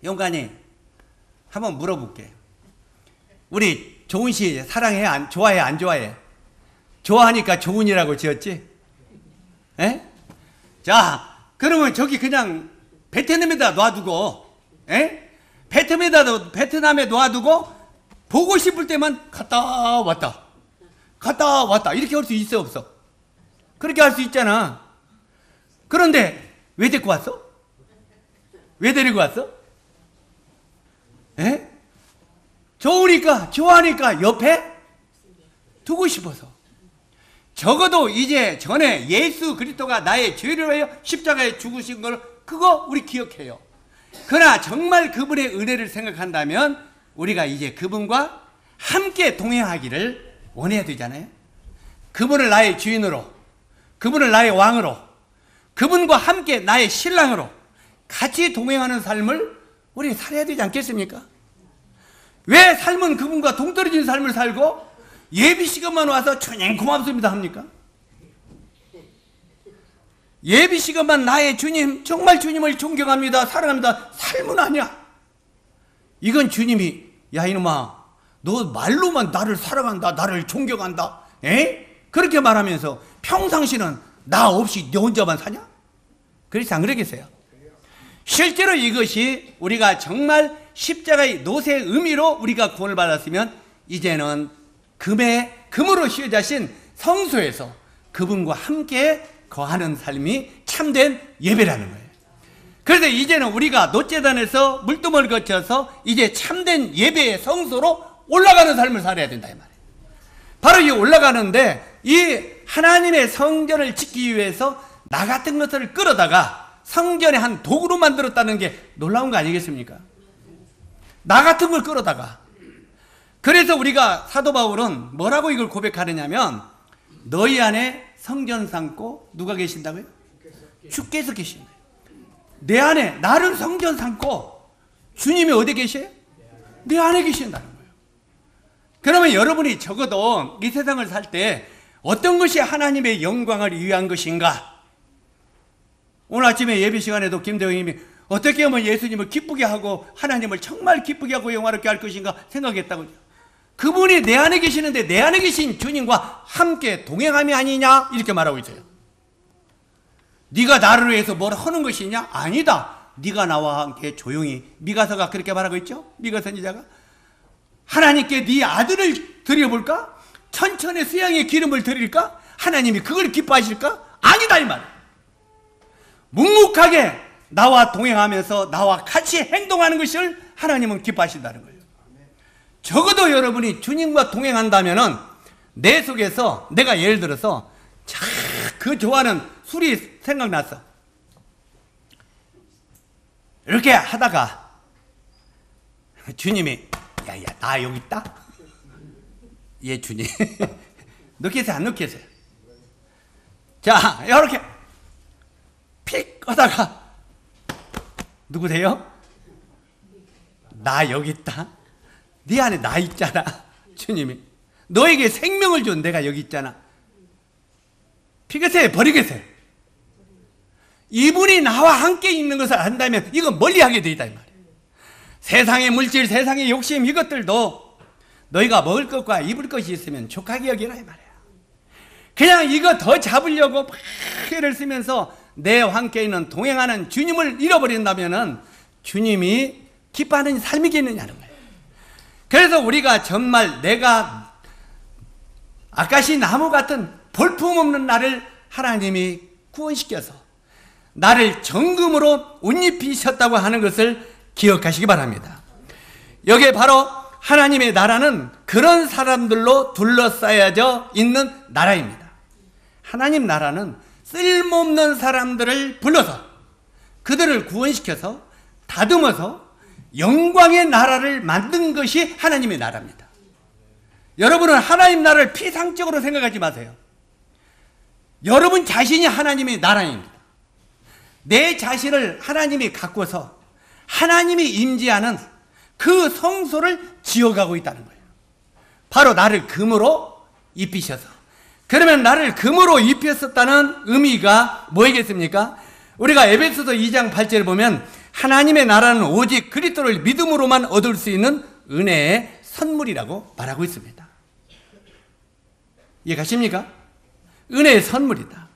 용관이 한번 물어볼게. 우리 조은 씨 사랑해? 좋아해? 안 좋아해? 좋아하니까 조은이라고 지었지? 에? 자, 그러면 저기 그냥 베트남에다 놔두고, 에? 베트남에 놔두고 보고 싶을 때만 갔다 왔다 이렇게 할 수 있어 없어? 그렇게 할 수 있잖아. 그런데 왜 데리고 왔어? 왜 데리고 왔어? 에? 좋아하니까 옆에 두고 싶어서. 적어도 이제 전에 예수 그리스도가 나의 죄를 위하여 십자가에 죽으신 걸 그거 우리 기억해요. 그러나 정말 그분의 은혜를 생각한다면 우리가 이제 그분과 함께 동행하기를 원해야 되잖아요. 그분을 나의 주인으로, 그분을 나의 왕으로, 그분과 함께 나의 신랑으로 같이 동행하는 삶을 우리 살아야 되지 않겠습니까? 왜 삶은 그분과 동떨어진 삶을 살고 예비 시간만 와서 주님 고맙습니다 합니까? 예비 시간만 나의 주님, 정말 주님을 존경합니다, 사랑합니다 삶은 아니야. 이건 주님이 야 이놈아 너 말로만 나를 사랑한다, 나를 존경한다, 그렇게 말하면서 평상시는 나 없이 너 혼자만 사냐? 그렇지 안 그러겠어요? 실제로 이것이 우리가 정말 십자가의 노세의 의미로 우리가 구원을 받았으면 이제는 금으로 씌워자신 성소에서 그분과 함께 거하는 삶이 참된 예배라는 거예요. 그래서 이제는 우리가 노제단에서 물두멍을 거쳐서 이제 참된 예배의 성소로 올라가는 삶을 살아야 된다 이 말이에요. 바로 이 올라가는데 이 하나님의 성전을 지키기 위해서 나 같은 것을 끌어다가 성전의 한 도구로 만들었다는 게 놀라운 거 아니겠습니까? 나 같은 걸 끌어다가. 그래서 우리가 사도 바울은 뭐라고 이걸 고백하느냐면 너희 안에 성전 삼고 누가 계신다고요? 주께서 계신다. 내 안에 나를 성전 삼고 주님이 어디 계셔요? 내 안에 계신다는 거예요. 그러면 여러분이 적어도 이 세상을 살 때 어떤 것이 하나님의 영광을 위한 것인가? 오늘 아침에 예배 시간에도 김대영님이 어떻게 하면 예수님을 기쁘게 하고 하나님을 정말 기쁘게 하고 영화롭게 할 것인가 생각했다고요. 그분이 내 안에 계시는데 내 안에 계신 주님과 함께 동행함이 아니냐 이렇게 말하고 있어요. 네가 나를 위해서 뭘 하는 것이냐? 아니다. 네가 나와 함께 조용히. 미가서가 그렇게 말하고 있죠. 미가 선지자가 하나님께 네 아들을 드려볼까? 천천의 수양의 기름을 드릴까? 하나님이 그걸 기뻐하실까? 아니다 이 말. 묵묵하게 나와 동행하면서 나와 같이 행동하는 것을 하나님은 기뻐하신다는 거예요. 적어도 여러분이 주님과 동행한다면은 내 속에서 내가 예를 들어서 그 좋아하는 술이 생각났어. 이렇게 하다가 주님이 야야 나 여기 있다. 예 주님 넣겠어요 안 넣겠어요? 자 이렇게 픽 하다가 누구세요? 나 여기 있다. 네 안에 나 있잖아. 주님이 너에게 생명을 준 내가 여기 있잖아. 피겠어요? 버리겠어요? 이분이 나와 함께 있는 것을 안다면 이건 멀리하게 돼 있다 이 말이에요. 세상의 물질, 세상의 욕심 이것들도 너희가 먹을 것과 입을 것이 있으면 족하게 여기라 이 말이야. 그냥 이거 더 잡으려고 막 애를 쓰면서 내 함께 있는 동행하는 주님을 잃어버린다면은 주님이 기뻐하는 삶이겠느냐는 거예요. 그래서 우리가 정말 내가 아까시 나무 같은 볼품없는 나를 하나님이 구원시켜서 나를 정금으로 옷 입히셨다고 하는 것을 기억하시기 바랍니다. 여기에 바로 하나님의 나라는 그런 사람들로 둘러싸여져 있는 나라입니다. 하나님 나라는 쓸모없는 사람들을 불러서 그들을 구원시켜서 다듬어서 영광의 나라를 만든 것이 하나님의 나라입니다. 여러분은 하나님 나라를 피상적으로 생각하지 마세요. 여러분 자신이 하나님의 나라입니다. 내 자신을 하나님이 갖고서 하나님이 임재하는 그 성소를 지어가고 있다는 거예요. 바로 나를 금으로 입히셔서. 그러면 나를 금으로 입혔었다는 의미가 뭐이겠습니까? 우리가 에베소서 2장 8절을 보면 하나님의 나라는 오직 그리스도를 믿음으로만 얻을 수 있는 은혜의 선물이라고 말하고 있습니다. 이해가십니까? 은혜의 선물이다.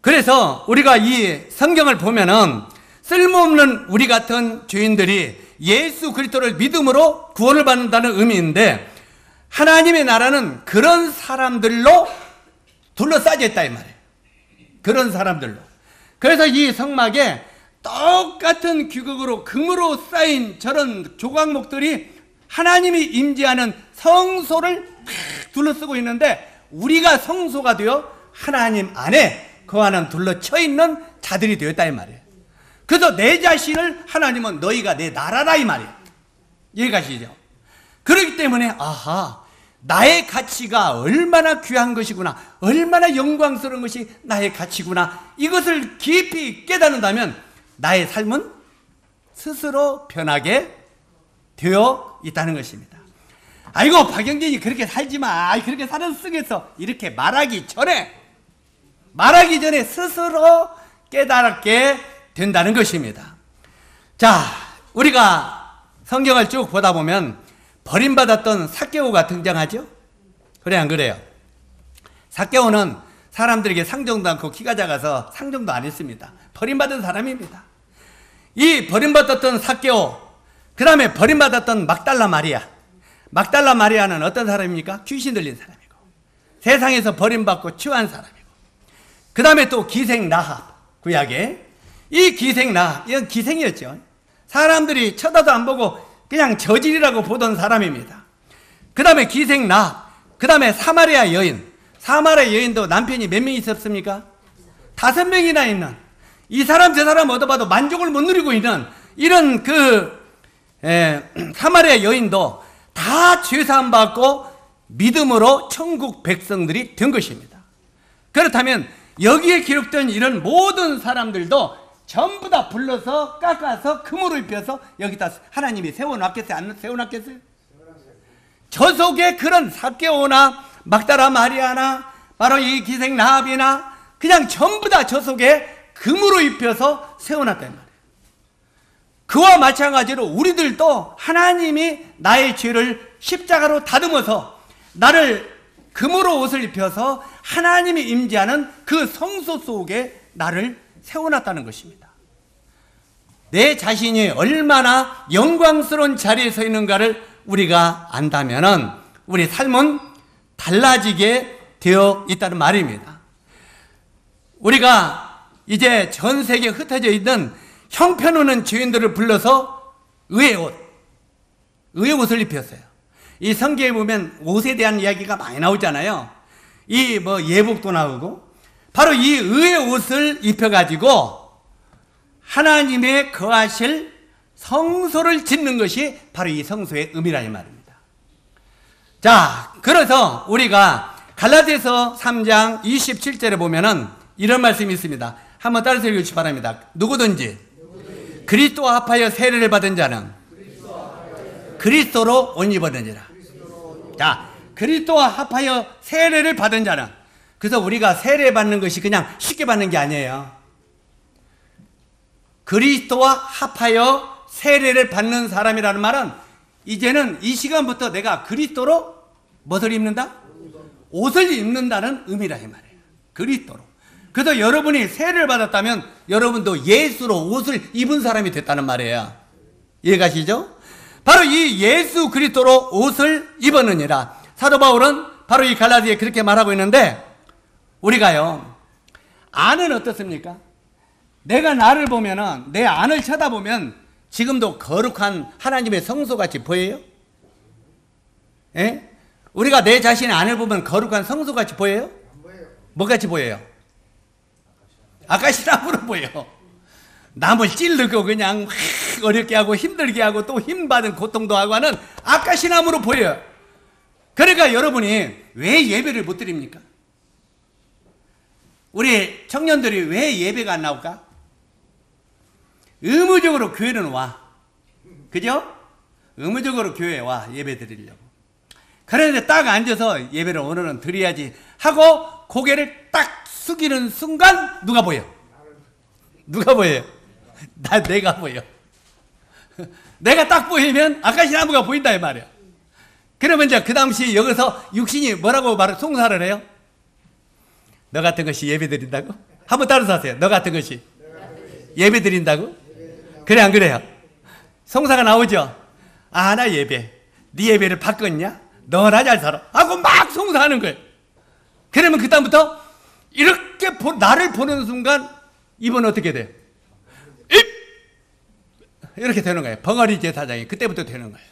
그래서 우리가 이 성경을 보면은 쓸모없는 우리 같은 죄인들이 예수 그리스도를 믿음으로 구원을 받는다는 의미인데 하나님의 나라는 그런 사람들로 둘러싸여 있다 이 말이에요. 그런 사람들로. 그래서 이 성막에 똑같은 규격으로 금으로 쌓인 저런 조각목들이 하나님이 임재하는 성소를 둘러쓰고 있는데 우리가 성소가 되어 하나님 안에 그 안은 둘러쳐 있는 자들이 되었다 이 말이에요. 그래서 내 자신을 하나님은 너희가 내 나라라 이 말이에요. 이해가시죠? 그렇기 때문에 아하 나의 가치가 얼마나 귀한 것이구나, 얼마나 영광스러운 것이 나의 가치구나, 이것을 깊이 깨닫는다면 나의 삶은 스스로 변하게 되어 있다는 것입니다. 아이고 박영진이 그렇게 살지 마, 그렇게 살아서 쓰겠어, 이렇게 말하기 전에 스스로 깨닫게 된다는 것입니다. 자, 우리가 성경을 쭉 보다 보면 버림받았던 삭개오가 등장하죠? 그래 안 그래요? 삭개오는 사람들에게 상종도 않고 키가 작아서 상종도 안 했습니다. 버림받은 사람입니다. 이 버림받았던 삭개오, 그 다음에 버림받았던 막달라 마리아. 막달라 마리아는 어떤 사람입니까? 귀신 들린 사람이고, 세상에서 버림받고 취한 사람이고, 그 다음에 또 기생 라합, 구약에 이 기생 라합, 이건 기생이었죠. 사람들이 쳐다도 안 보고 그냥 저질이라고 보던 사람입니다. 그 다음에 기생 라합, 그 다음에 사마리아 여인. 사마리아 여인도 남편이 몇 명 있었습니까? 5명이나 있는, 이 사람 저 사람 얻어봐도 만족을 못 누리고 있는 이런 사마리아 여인도 다 죄사함 받고 믿음으로 천국 백성들이 된 것입니다. 그렇다면 여기에 기록된 이런 모든 사람들도 전부 다 불러서 깎아서 금으로 입혀서 여기다 하나님이 세워놨겠어요? 안 세워놨겠어요? 저 속에 그런 삭개오나 막달라 마리아나 바로 이 기생 라합이나 그냥 전부 다 저 속에 금으로 입혀서 세워놨단 말이에요. 그와 마찬가지로 우리들도 하나님이 나의 죄를 십자가로 다듬어서 나를 금으로 옷을 입혀서 하나님이 임재하는 그 성소 속에 나를 세워놨다는 것입니다. 내 자신이 얼마나 영광스러운 자리에 서 있는가를 우리가 안다면은 우리 삶은 달라지게 되어 있다는 말입니다. 우리가 이제 전 세계에 흩어져 있는 형편없는 죄인들을 불러서 의의 옷을 입혔어요. 이 성경에 보면 옷에 대한 이야기가 많이 나오잖아요. 이 예복도 나오고, 바로 이 의의 옷을 입혀가지고 하나님의 거하실 성소를 짓는 것이 바로 이 성소의 의미라는 말입니다. 자, 그래서 우리가 갈라디아서 3장 27절에 보면은 이런 말씀이 있습니다. 한번 따라서 읽으시기 바랍니다. 누구든지 그리스도와 합하여 세례를 받은 자는 그리스도로 옷 입었느니라. 자, 그리스도와 합하여 세례를 받은 자는, 그래서 우리가 세례 받는 것이 그냥 쉽게 받는 게 아니에요. 그리스도와 합하여 세례를 받는 사람이라는 말은 이제는 이 시간부터 내가 그리스도로 무엇을 입는다? 옷을 입는다는 의미라 이 말이에요. 그리스도로. 그래서 여러분이 세례를 받았다면 여러분도 예수로 옷을 입은 사람이 됐다는 말이에요. 이해가시죠? 바로 이 예수 그리스도로 옷을 입었느니라. 사도 바울은 바로 이 갈라디아에 그렇게 말하고 있는데, 우리가요, 안은 어떻습니까? 내가 나를 보면은, 내 안을 쳐다보면 지금도 거룩한 하나님의 성소같이 보여요? 예? 우리가 내 자신의 안을 보면 거룩한 성소같이 보여요? 뭐같이 보여요? 아까시나무로 보여. 남을 찌르고 그냥 어렵게 하고 힘들게 하고 또 힘받은 고통도 하고 하는 아까시나무로 보여요. 그러니까 여러분이 왜 예배를 못 드립니까? 우리 청년들이 왜 예배가 안 나올까? 의무적으로 교회는 와. 그죠? 의무적으로 교회에 와, 예배 드리려고. 그런데 딱 앉아서 예배를 오늘은 드려야지 하고 고개를 딱 숙이는 순간 누가 보여? 누가 보여요? 내가 보여. 내가 딱 보이면 아까시나무가 보인다 이 말이야. 그러면 이제 그 당시 여기서 육신이 뭐라고 송사를 해요? 너 같은 것이 예배 드린다고? 한번 따라서 하세요. 너 같은 것이 예배 드린다고? 그래 안 그래요? 송사가 나오죠? 아, 나 예배. 네 예배를 바꿨냐? 너나 잘 살아 하고 막 송사하는 거예요. 그러면 그 다음부터 이렇게 나를 보는 순간 입은 어떻게 돼요? 이렇게 되는 거예요. 벙어리 제사장이 그때부터 되는 거예요.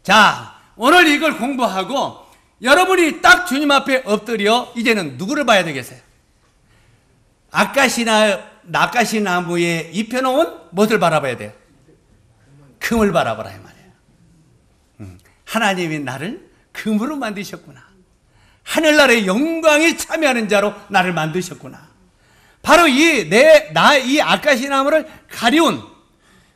자, 오늘 이걸 공부하고 여러분이 딱 주님 앞에 엎드려 이제는 누구를 봐야 되겠어요? 아까시나무에 입혀놓은 무엇을 바라봐야 돼요? 금을 바라보라 이 말이에요. 하나님이 나를 금으로 만드셨구나. 하늘나라의 영광에 참여하는 자로 나를 만드셨구나. 바로 이 아까시나무를 가리운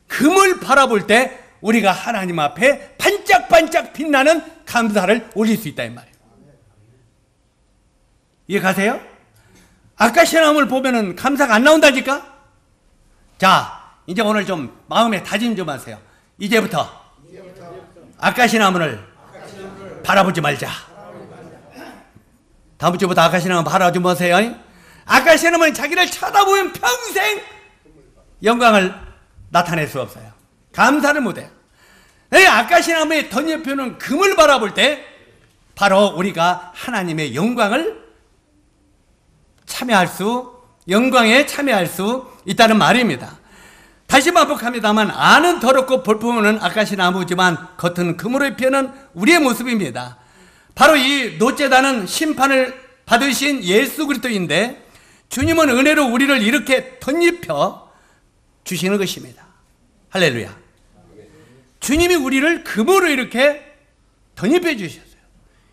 금을 바라볼 때 우리가 하나님 앞에 반짝반짝 빛나는 감사를 올릴 수 있다 이 말이에요. 이해 가세요? 아까시나무를 보면은 감사가 안 나온다니까? 자, 이제 오늘 좀 마음에 다짐 좀 하세요. 이제부터 아까시나무를 바라보지 말자. 다음 주부터 아카시아 나무 바라보지 마세요. 아카시아 나무는 자기를 쳐다보면 평생 영광을 나타낼 수 없어요. 감사를 못해요. 아카시아 나무의 덧옆에는 금을 바라볼 때 바로 우리가 하나님의 영광에 참여할 수 있다는 말입니다. 다시 반복합니다만 안은 더럽고 볼품없는 아카시아 나무지만 겉은 금으로 입혀는 우리의 모습입니다. 바로 이 노제단은 심판을 받으신 예수 그리스도인데 주님은 은혜로 우리를 이렇게 덧입혀 주시는 것입니다. 할렐루야. 주님이 우리를 금으로 이렇게 덧입혀 주셨어요.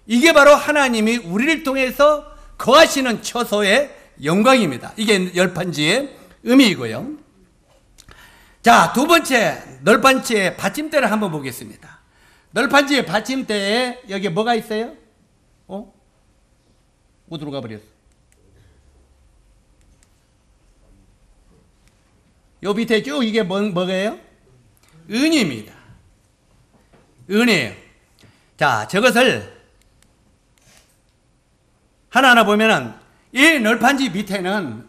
이게 바로 하나님이 우리를 통해서 거하시는 처소의 영광입니다. 이게 열판지의 의미이고요. 자, 두 번째 널판지의 받침대를 한번 보겠습니다. 널판지의 받침대에 여기 뭐가 있어요? 어디로 가버렸어? 요 밑에 쭉 이게 뭐예요? 은입니다. 은이에요. 자, 저것을 하나하나 보면은 이 널판지 밑에는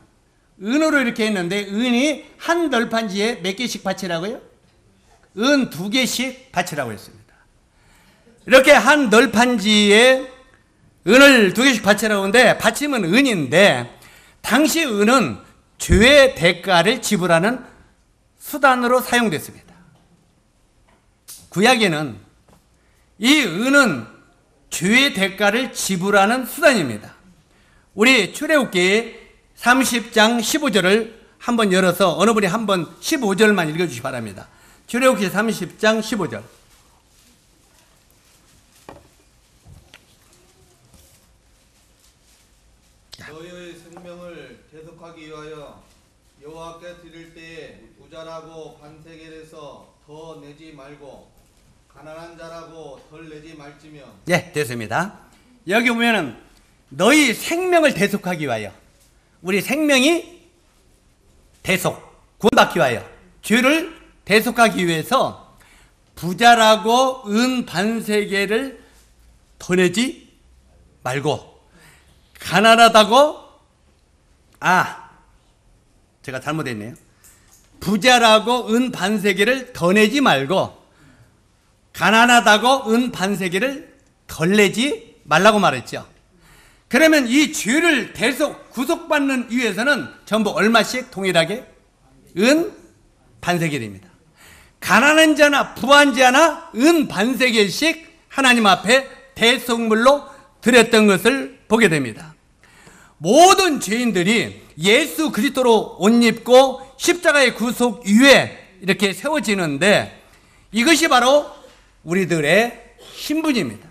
은으로 이렇게 했는데 은이 한 널판지에 몇 개씩 받치라고요? 은 2개씩 받치라고 했습니다. 이렇게 한 널판지에 은을 2개씩 받치라고 하는데 받침은 은인데 당시 은은 죄의 대가를 지불하는 수단으로 사용됐습니다. 구약에는 이 은은 죄의 대가를 지불하는 수단입니다. 우리 출애굽기 30장 15절을 한번 열어서 어느 분이 한번 15절만 읽어주시기 바랍니다. 출애굽기 30장 15절. 너희의 생명을 대속하기 위하여 여호와께 드릴 때에 부자라고 반세겔에서 더 내지 말고 가난한 자라고 덜 내지 말지며. 예, 됐습니다. 여기 보면은 너희 생명을 대속하기 위하여, 우리 생명이 구원받기 위하여, 죄를 대속하기 위해서 부자라고 은 반세겔을 더 내지 말고, 가난하다고, 제가 잘못했네요. 부자라고 은 반세겔을 더 내지 말고 가난하다고 은 반세겔을 덜 내지 말라고 말했죠. 그러면 이 죄를 구속받는 위해서는 전부 얼마씩 동일하게? 은 반세겔입니다. 가난한 자나 부한 자나 은 반세겔씩 하나님 앞에 대속물로 드렸던 것을 보게 됩니다. 모든 죄인들이 예수 그리스도로 옷 입고 십자가의 구속 위에 이렇게 세워지는데 이것이 바로 우리들의 신분입니다.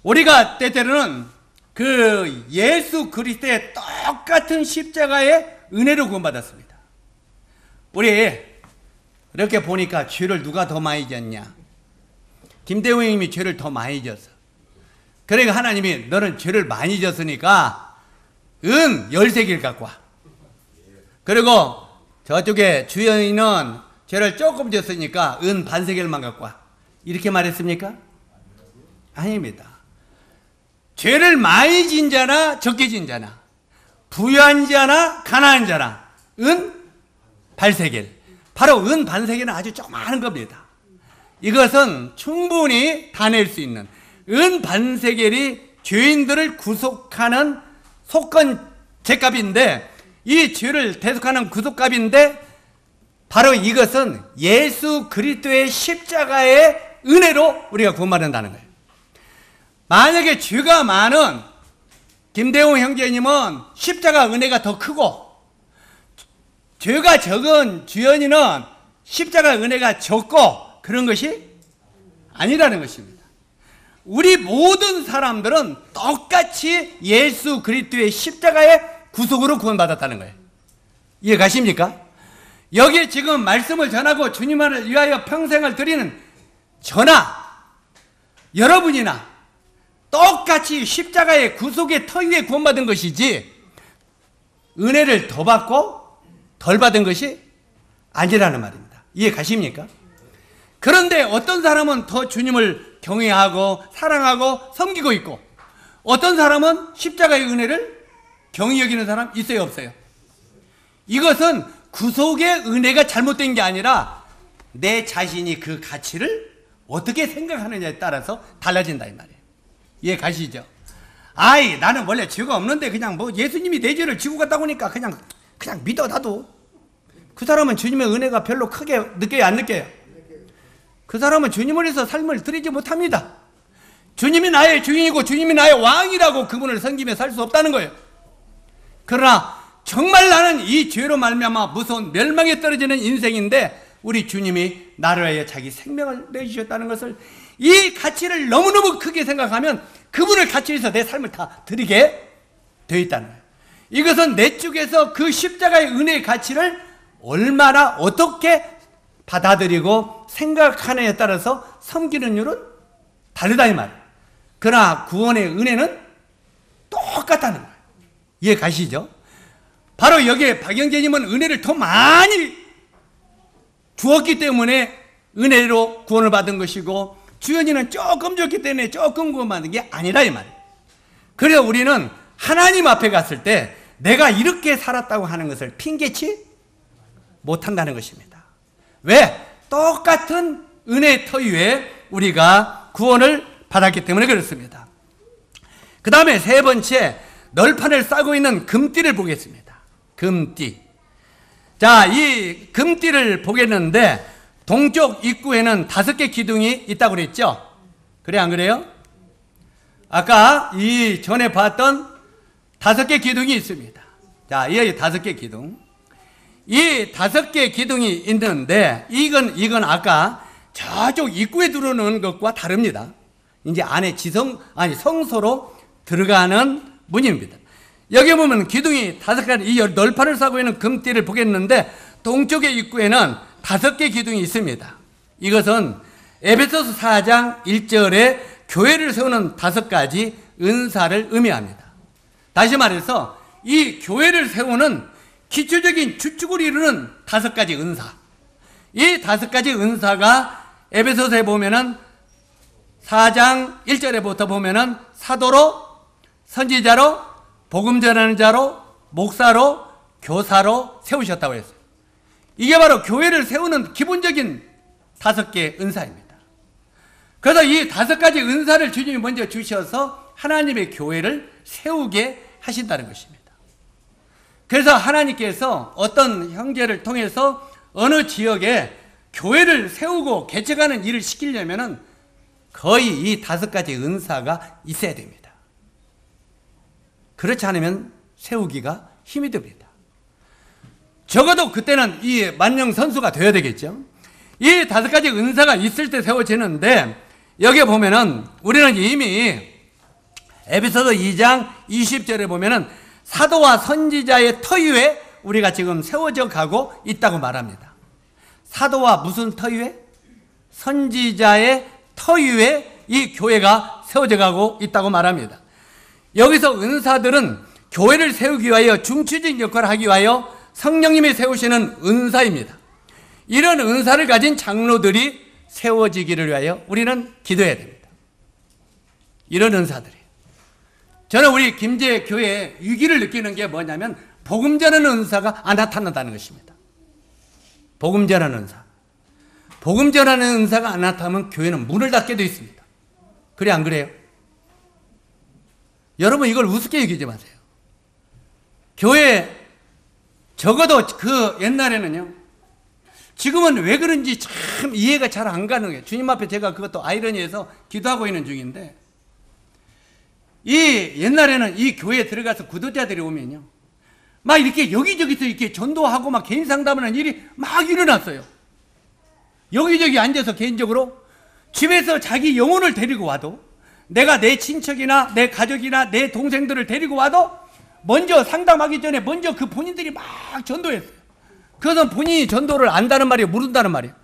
우리가 때때로는 그 예수 그리스도의 똑같은 십자가의 은혜로 구원받았습니다. 우리 이렇게 보니까 죄를 누가 더 많이 졌냐? 김대웅 형님이 죄를 더 많이 졌어. 그러니까 하나님이 너는 죄를 많이 졌으니까 은 13개를 갖고 와. 그리고 저쪽에 주연이는 죄를 조금 졌으니까 은 반세겔만 갖고 와. 이렇게 말했습니까? 아닙니다. 죄를 많이 진 자나 적게 진 자나 부유한 자나 가난한 자나 은 반세겔, 바로 은 반세겔은 아주 조그마한 겁니다. 이것은 충분히 다 낼 수 있는 은 반세겔이 죄인들을 구속하는 속건 제값인데, 이 죄를 대속하는 구속값인데 바로 이것은 예수 그리스도의 십자가의 은혜로 우리가 구원받는다는 거예요. 만약에 죄가 많은 김대웅 형제님은 십자가 은혜가 더 크고, 죄가 적은 주연이는 십자가 은혜가 적고, 그런 것이 아니라는 것입니다. 우리 모든 사람들은 똑같이 예수 그리스도의 십자가의 구속으로 구원받았다는 거예요. 이해 가십니까? 여기에 지금 말씀을 전하고 주님을 위하여 평생을 드리는 저나 여러분이나 똑같이 십자가의 구속의 터 위에 구원받은 것이지 은혜를 더 받고 덜 받은 것이 아니라는 말입니다. 이해 가십니까? 그런데 어떤 사람은 더 주님을 경외하고 사랑하고 섬기고 있고, 어떤 사람은 십자가의 은혜를 경히 여기는 사람 있어요, 없어요? 이것은 구속의 은혜가 잘못된 게 아니라 내 자신이 그 가치를 어떻게 생각하느냐에 따라서 달라진다 이 말이에요. 이해 가시죠? 아이, 나는 원래 죄가 없는데 그냥 뭐 예수님이 내 죄를 지고 갔다고 하니까 그냥 믿어 나도. 그 사람은 주님의 은혜가 별로 크게 느껴요, 안 느껴요? 그 사람은 주님을 위해서 삶을 드리지 못합니다. 주님이 나의 주인이고 주님이 나의 왕이라고 그분을 섬기며 살 수 없다는 거예요. 그러나 정말 나는 이 죄로 말미암아 무서운 멸망에 떨어지는 인생인데 우리 주님이 나를 위해 자기 생명을 내주셨다는 것을, 이 가치를 너무너무 크게 생각하면 그분을 가치해서 내 삶을 다 드리게 되어 있다는 거예요. 이것은 내 쪽에서 그 십자가의 은혜의 가치를 얼마나 어떻게 받아들이고 생각하느냐에 따라서 섬기는 일은 다르다 이 말이에요. 그러나 구원의 은혜는 똑같다는 거예요. 이해 가시죠? 바로 여기에 박영재님은 은혜를 더 많이 주었기 때문에 은혜로 구원을 받은 것이고, 주연이는 조금 줬기 때문에 조금 구원받은 게 아니라 이 말이에요. 그래서 우리는 하나님 앞에 갔을 때 내가 이렇게 살았다고 하는 것을 핑계치 못한다는 것입니다. 왜? 똑같은 은혜의 터 위에 우리가 구원을 받았기 때문에 그렇습니다. 그 다음에 세 번째, 널판을 싸고 있는 금띠를 보겠습니다. 금띠. 자, 이 금띠를 보겠는데 동쪽 입구에는 5개 기둥이 있다고 그랬죠? 그래, 안 그래요? 아까 이 전에 봤던 5개 기둥이 있습니다. 자, 이 5개 기둥. 이 5개 기둥이 있는데 이건 아까 저쪽 입구에 들어오는 것과 다릅니다. 이제 안에 성소로 들어가는 문입니다. 여기 보면 기둥이 5가지, 이 널판을 싸고 있는 금띠를 보겠는데 동쪽의 입구에는 5개 기둥이 있습니다. 이것은 에베소서 4장 1절에 교회를 세우는 5가지 은사를 의미합니다. 다시 말해서 이 교회를 세우는 기초적인 주축을 이루는 5가지 은사, 이 5가지 은사가 에베소서에 보면은 4장 1절에부터 보면은 사도로, 선지자로, 복음 전하는 자로, 목사로, 교사로 세우셨다고 했어요. 이게 바로 교회를 세우는 기본적인 5개 은사입니다. 그래서 이 5가지 은사를 주님이 먼저 주셔서 하나님의 교회를 세우게 하신다는 것입니다. 그래서 하나님께서 어떤 형제를 통해서 어느 지역에 교회를 세우고 개척하는 일을 시키려면은 거의 이 5가지 은사가 있어야 됩니다. 그렇지 않으면 세우기가 힘이 듭니다. 적어도 그때는 이 만령 선수가 되어야 되겠죠. 이 5가지 은사가 있을 때 세워지는데, 여기에 보면은 우리는 이미 에베소서 2장 20절에 보면은 사도와 선지자의 터 위에 우리가 지금 세워져 가고 있다고 말합니다. 사도와 무슨 터 위에? 선지자의 터 위에 이 교회가 세워져 가고 있다고 말합니다. 여기서 은사들은 교회를 세우기 위하여 중추적인 역할을 하기 위하여 성령님이 세우시는 은사입니다. 이런 은사를 가진 장로들이 세워지기를 위하여 우리는 기도해야 됩니다. 이런 은사들이. 저는 우리 김제 교회에 위기를 느끼는 게 뭐냐면 복음 전하는 은사가 안 나타난다는 것입니다. 복음 전하는 은사. 복음 전하는 은사가 안 나타나면 교회는 문을 닫게 되어 있습니다. 그래, 안 그래요? 여러분, 이걸 우습게 여기지 마세요. 교회, 적어도 그 옛날에는요, 지금은 왜 그런지 참 이해가 잘 안 가는 거예요. 주님 앞에 제가 그것도 아이러니해서 기도하고 있는 중인데, 이 옛날에는 이 교회에 들어가서 구도자들이 오면요, 막 이렇게 여기저기서 이렇게 전도하고 막 개인 상담하는 일이 막 일어났어요. 여기저기 앉아서 개인적으로 집에서 자기 영혼을 데리고 와도, 내가 내 친척이나 내 가족이나 내 동생들을 데리고 와도 먼저 상담하기 전에 먼저 그 본인들이 막 전도했어요. 그것은 본인이 전도를 안다는 말이에요, 모른다는 말이에요?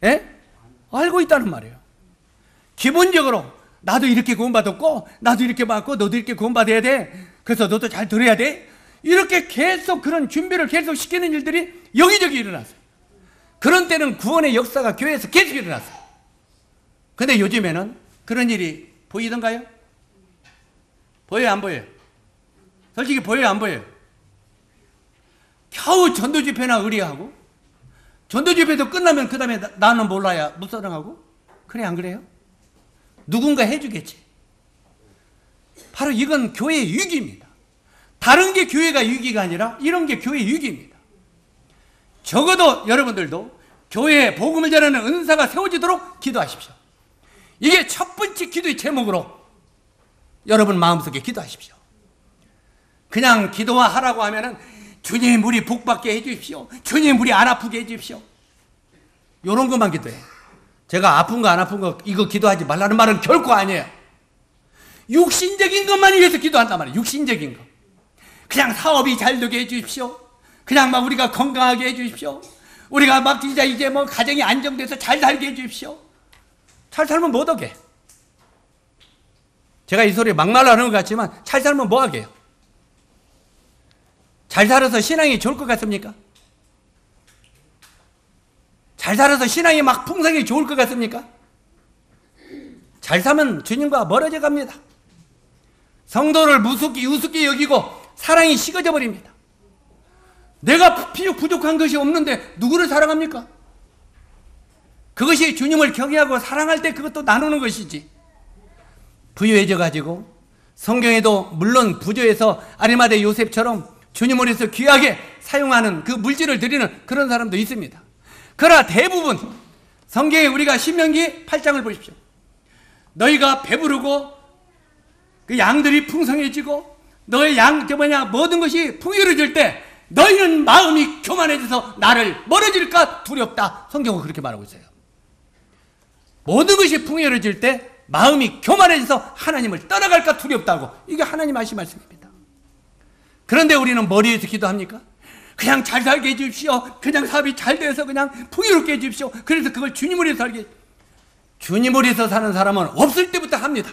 예? 알고 있다는 말이에요. 기본적으로 나도 이렇게 구원받았고, 나도 이렇게 받고, 너도 이렇게 구원받아야 돼. 그래서 너도 잘 들어야 돼. 이렇게 계속 그런 준비를 계속 시키는 일들이 여기저기 일어났어요. 그런 때는 구원의 역사가 교회에서 계속 일어났어요. 근데 요즘에는 그런 일이 보이던가요? 보여요, 안 보여요? 솔직히 보여요, 안 보여요? 겨우 전도 집회나 의리하고, 전도 집회도 끝나면 그 다음에 나는 몰라야 묵사랑하고, 그래 안 그래요? 누군가 해주겠지. 바로 이건 교회의 유익입니다. 다른 게 교회가 유익이 아니라 이런 게 교회의 유익입니다. 적어도 여러분들도 교회에 복음을 전하는 은사가 세워지도록 기도하십시오. 이게 첫 번째 기도의 제목으로 여러분 마음속에 기도하십시오. 그냥 기도하라고 하면은 주님 우리 복받게 해주십시오. 주님 우리 안 아프게 해주십시오. 이런 것만 기도해. 제가 아픈 거 안 아픈 거 이거 기도하지 말라는 말은 결코 아니에요. 육신적인 것만 위해서 기도한단 말이에요. 육신적인 거. 그냥 사업이 잘 되게 해주십시오. 그냥 막 우리가 건강하게 해주십시오. 우리가 막 진짜 이제 뭐 가정이 안정돼서 잘 살게 해주십시오. 잘 살면 못 하게. 제가 이 소리 막말로 하는 것 같지만 잘 살면 뭐 하게요? 잘 살아서 신앙이 좋을 것 같습니까? 잘 살아서 신앙이 막 풍성히 좋을 것 같습니까? 잘 사면 주님과 멀어져 갑니다. 성도를 우습게 여기고 사랑이 식어져 버립니다. 내가 비록 부족한 것이 없는데 누구를 사랑합니까? 그것이 주님을 경외하고 사랑할 때 그것도 나누는 것이지. 부유해져 가지고 성경에도 물론 부조해서 아리마대 요셉처럼 주님을 위해서 귀하게 사용하는 그 물질을 드리는 그런 사람도 있습니다. 그러나 대부분 성경에 우리가 신명기 8장을 보십시오. 너희가 배부르고 그 양들이 풍성해지고 너의 모든 것이 풍요로워질 때 너희는 마음이 교만해져서 나를 멀어질까 두렵다. 성경은 그렇게 말하고 있어요. 모든 것이 풍요로워질 때 마음이 교만해져서 하나님을 떠나갈까 두렵다고. 이게 하나님 하신 말씀입니다. 그런데 우리는 머리에서 기도합니까? 그냥 잘 살게 해주십시오. 그냥 사업이 잘 돼서 그냥 풍요롭게 해주십시오. 그래서 그걸 주님을 위해서 살게. 주님을 위해서 사는 사람은 없을 때부터 합니다.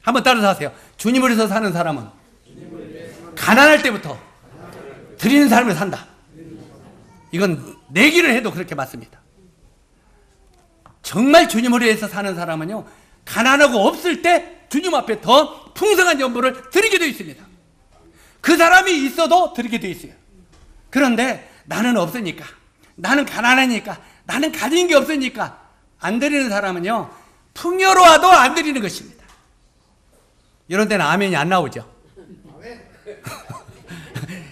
한번 따라서 하세요. 주님을 위해서 사는 사람은 가난할 때부터 드리는 삶을 산다. 이건 내기를 해도 그렇게 맞습니다. 정말 주님을 위해서 사는 사람은요, 가난하고 없을 때 주님 앞에 더 풍성한 연보를 드리게 되어 있습니다. 그 사람이 있어도 드리게 되어 있어요. 그런데 나는 없으니까, 나는 가난하니까, 나는 가진 게 없으니까 안 드리는 사람은요, 풍요로워도 안 드리는 것입니다. 이런 때는 아멘이 안 나오죠.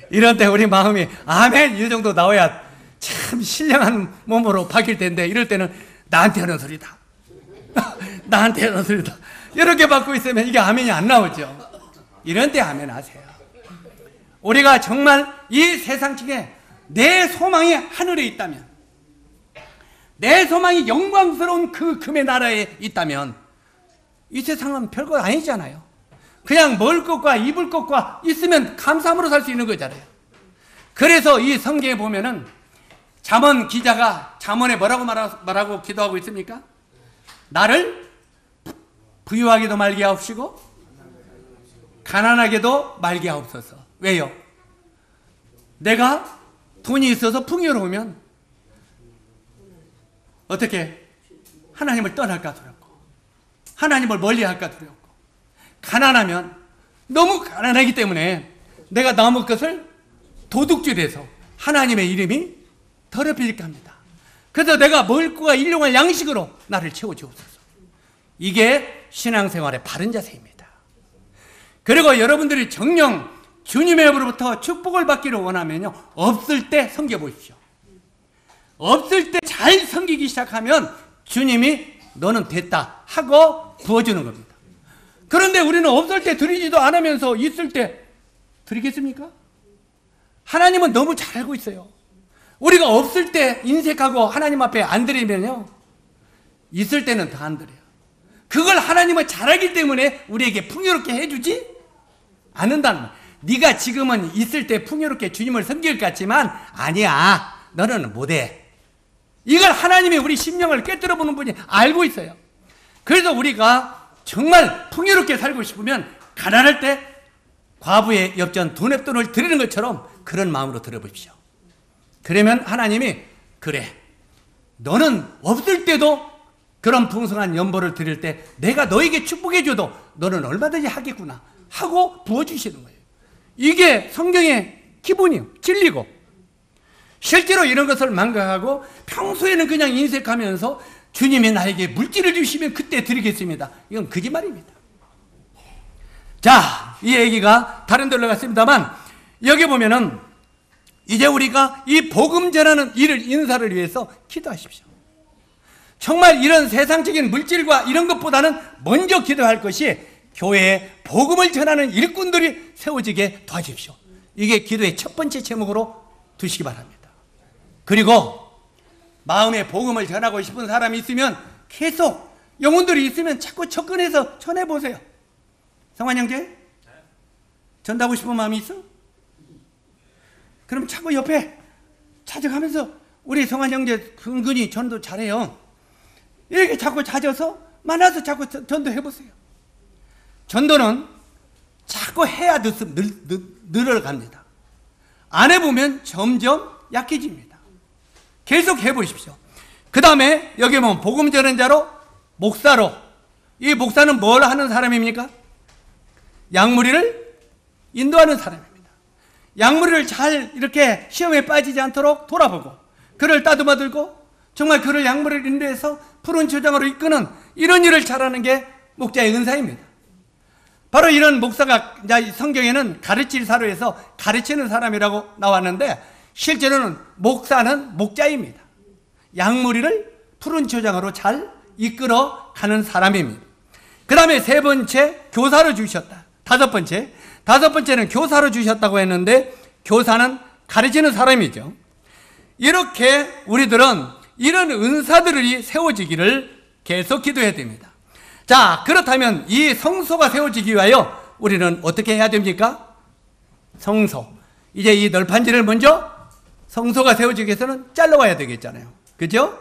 이런 때 우리 마음이 아멘 이 정도 나와야 참 신령한 몸으로 바뀔 텐데, 이럴 때는 나한테 하는 소리다. 나한테 하는 소리다. 이렇게 받고 있으면 이게 아멘이 안 나오죠. 이런 때 아멘 하세요. 우리가 정말 이 세상 중에 내 소망이 하늘에 있다면, 내 소망이 영광스러운 그 금의 나라에 있다면 이 세상은 별거 아니잖아요. 그냥 먹을 것과 입을 것과 있으면 감사함으로 살 수 있는 거잖아요. 그래서 이 성경에 보면은 잠언 기자가 잠언에 뭐라고 말하고 기도하고 있습니까? 나를 부유하게도 말게 하옵시고 가난하게도 말게 하옵소서. 왜요? 내가 돈이 있어서 풍요로우면 어떻게 하나님을 떠날까 두렵고 하나님을 멀리할까 두렵고, 가난하면 너무 가난하기 때문에 내가 남의 것을 도둑질해서 하나님의 이름이 더럽힐까 합니다. 그래서 내가 먹을 거와 일용할 양식으로 나를 채워주옵소서. 이게 신앙생활의 바른 자세입니다. 그리고 여러분들이 정녕 주님으로부터 축복을 받기를 원하면요, 없을 때 섬겨보십시오. 없을 때 잘 섬기기 시작하면 주님이 너는 됐다 하고 부어주는 겁니다. 그런데 우리는 없을 때 드리지도 않으면서 있을 때 드리겠습니까? 하나님은 너무 잘 알고 있어요. 우리가 없을 때 인색하고 하나님 앞에 안 드리면요, 있을 때는 더 안 드려요. 그걸 하나님은 잘 알기 때문에 우리에게 풍요롭게 해주지 않는다는 거예요. 네가 지금은 있을 때 풍요롭게 주님을 섬길 것 같지만 아니야, 너는 못해. 이걸 하나님이 우리 심령을 꿰뚫어 보는 분이 알고 있어요. 그래서 우리가 정말 풍요롭게 살고 싶으면 가난할 때 과부의 엽전 두 냅돈을 드리는 것처럼 그런 마음으로 들어보십시오. 그러면 하나님이 그래, 너는 없을 때도 그런 풍성한 연보를 드릴 때 내가 너에게 축복해 줘도 너는 얼마든지 하겠구나 하고 부어주시는 거예요. 이게 성경의 기본이요, 진리고, 실제로 이런 것을 망각하고 평소에는 그냥 인색하면서 주님이 나에게 물질을 주시면 그때 드리겠습니다. 이건 거짓말입니다. 자, 이 얘기가 다른 데로 갔습니다만, 여기 보면은 이제 우리가 이 복음 전하는 일을, 인사를 위해서 기도하십시오. 정말 이런 세상적인 물질과 이런 것보다는 먼저 기도할 것이 교회에 복음을 전하는 일꾼들이 세워지게 도와주십시오. 이게 기도의 첫 번째 제목으로 두시기 바랍니다. 그리고 마음에 복음을 전하고 싶은 사람이 있으면 계속, 영혼들이 있으면 자꾸 접근해서 전해보세요. 성환 형제, 전하고 싶은 마음이 있어? 그럼 자꾸 옆에 찾아가면서, 우리 성환 형제 은근히 전도 잘해요. 이렇게 자꾸 찾아서 만나서 자꾸 전도해보세요. 전도는 자꾸 해야 늘어갑니다. 안 해보면 점점 약해집니다. 계속 해보십시오. 그 다음에 여기 보면 복음 전하는 자로, 목사로. 이 목사는 뭘 하는 사람입니까? 양무리를 인도하는 사람입니다. 양무리를 잘 이렇게 시험에 빠지지 않도록 돌아보고, 그를 따듬어들고, 정말 그를 양무리를 인도해서 푸른 초장으로 이끄는 이런 일을 잘하는 게 목자의 은사입니다. 바로 이런 목사가 성경에는 가르칠 사로 해서 가르치는 사람이라고 나왔는데, 실제로는 목사는 목자입니다. 양무리를 푸른 초장으로 잘 이끌어 가는 사람입니다. 그 다음에 세 번째, 교사로 주셨다. 다섯 번째는 교사로 주셨다고 했는데, 교사는 가르치는 사람이죠. 이렇게 우리들은 이런 은사들이 세워지기를 계속 기도해야 됩니다. 자, 그렇다면 이 성소가 세워지기 위하여 우리는 어떻게 해야 됩니까? 성소. 이제 이 널판지를 먼저 성소가 세워지기 위해서는 잘라와야 되겠잖아요. 그죠?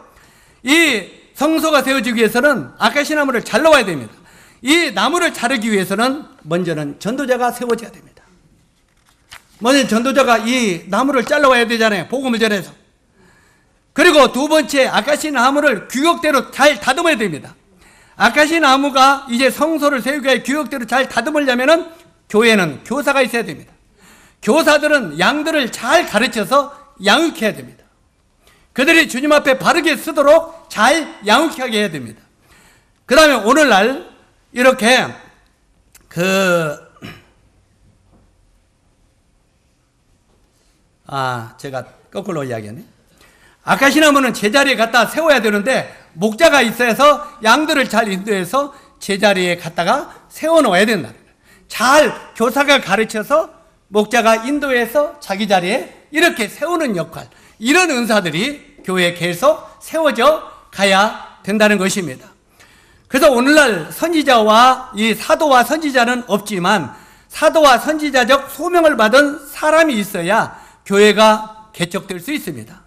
이 성소가 세워지기 위해서는 아카시 나무를 잘라와야 됩니다. 이 나무를 자르기 위해서는 먼저는 전도자가 세워져야 됩니다. 먼저 전도자가 이 나무를 잘라와야 되잖아요. 복음을 전해서. 그리고 두 번째, 아카시 나무를 규격대로 잘 다듬어야 됩니다. 아카시 나무가 이제 성소를 세우기 위해 규격대로 잘 다듬으려면은 교회는 교사가 있어야 됩니다. 교사들은 양들을 잘 가르쳐서 양육해야 됩니다. 그들이 주님 앞에 바르게 쓰도록 잘 양육하게 해야 됩니다. 그 다음에 오늘날 이렇게 제가 거꾸로 이야기하네. 아카시 나무는 제자리에 갖다 세워야 되는데, 목자가 있어서 양들을 잘 인도해서 제자리에 갖다가 세워놓아야 된다. 잘 교사가 가르쳐서 목자가 인도해서 자기 자리에 이렇게 세우는 역할, 이런 은사들이 교회에 계속 세워져 가야 된다는 것입니다. 그래서 오늘날 선지자와 이 사도와 선지자는 없지만, 사도와 선지자적 소명을 받은 사람이 있어야 교회가 개척될 수 있습니다.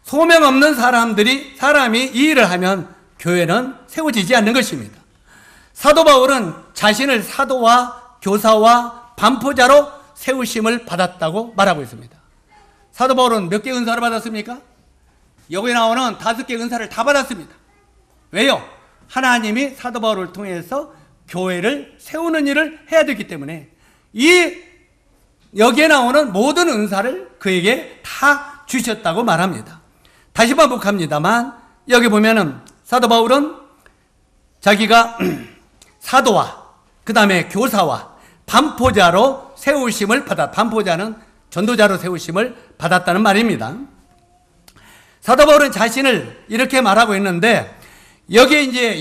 소명 없는 사람이 이 일을 하면 교회는 세워지지 않는 것입니다. 사도 바울은 자신을 사도와 교사와 반포자로 세우심을 받았다고 말하고 있습니다. 사도 바울은 몇 개 은사를 받았습니까? 여기 나오는 5개 은사를 다 받았습니다. 왜요? 하나님이 사도 바울을 통해서 교회를 세우는 일을 해야 되기 때문에 여기에 나오는 모든 은사를 그에게 다 주셨다고 말합니다. 다시 반복합니다만, 여기 보면은 사도 바울은 자기가 사도와 그 다음에 교사와 반포자로 세우심을 반포자는 전도자로 세우심을 받았다는 말입니다. 사도 바울은 자신을 이렇게 말하고 있는데, 여기에 이제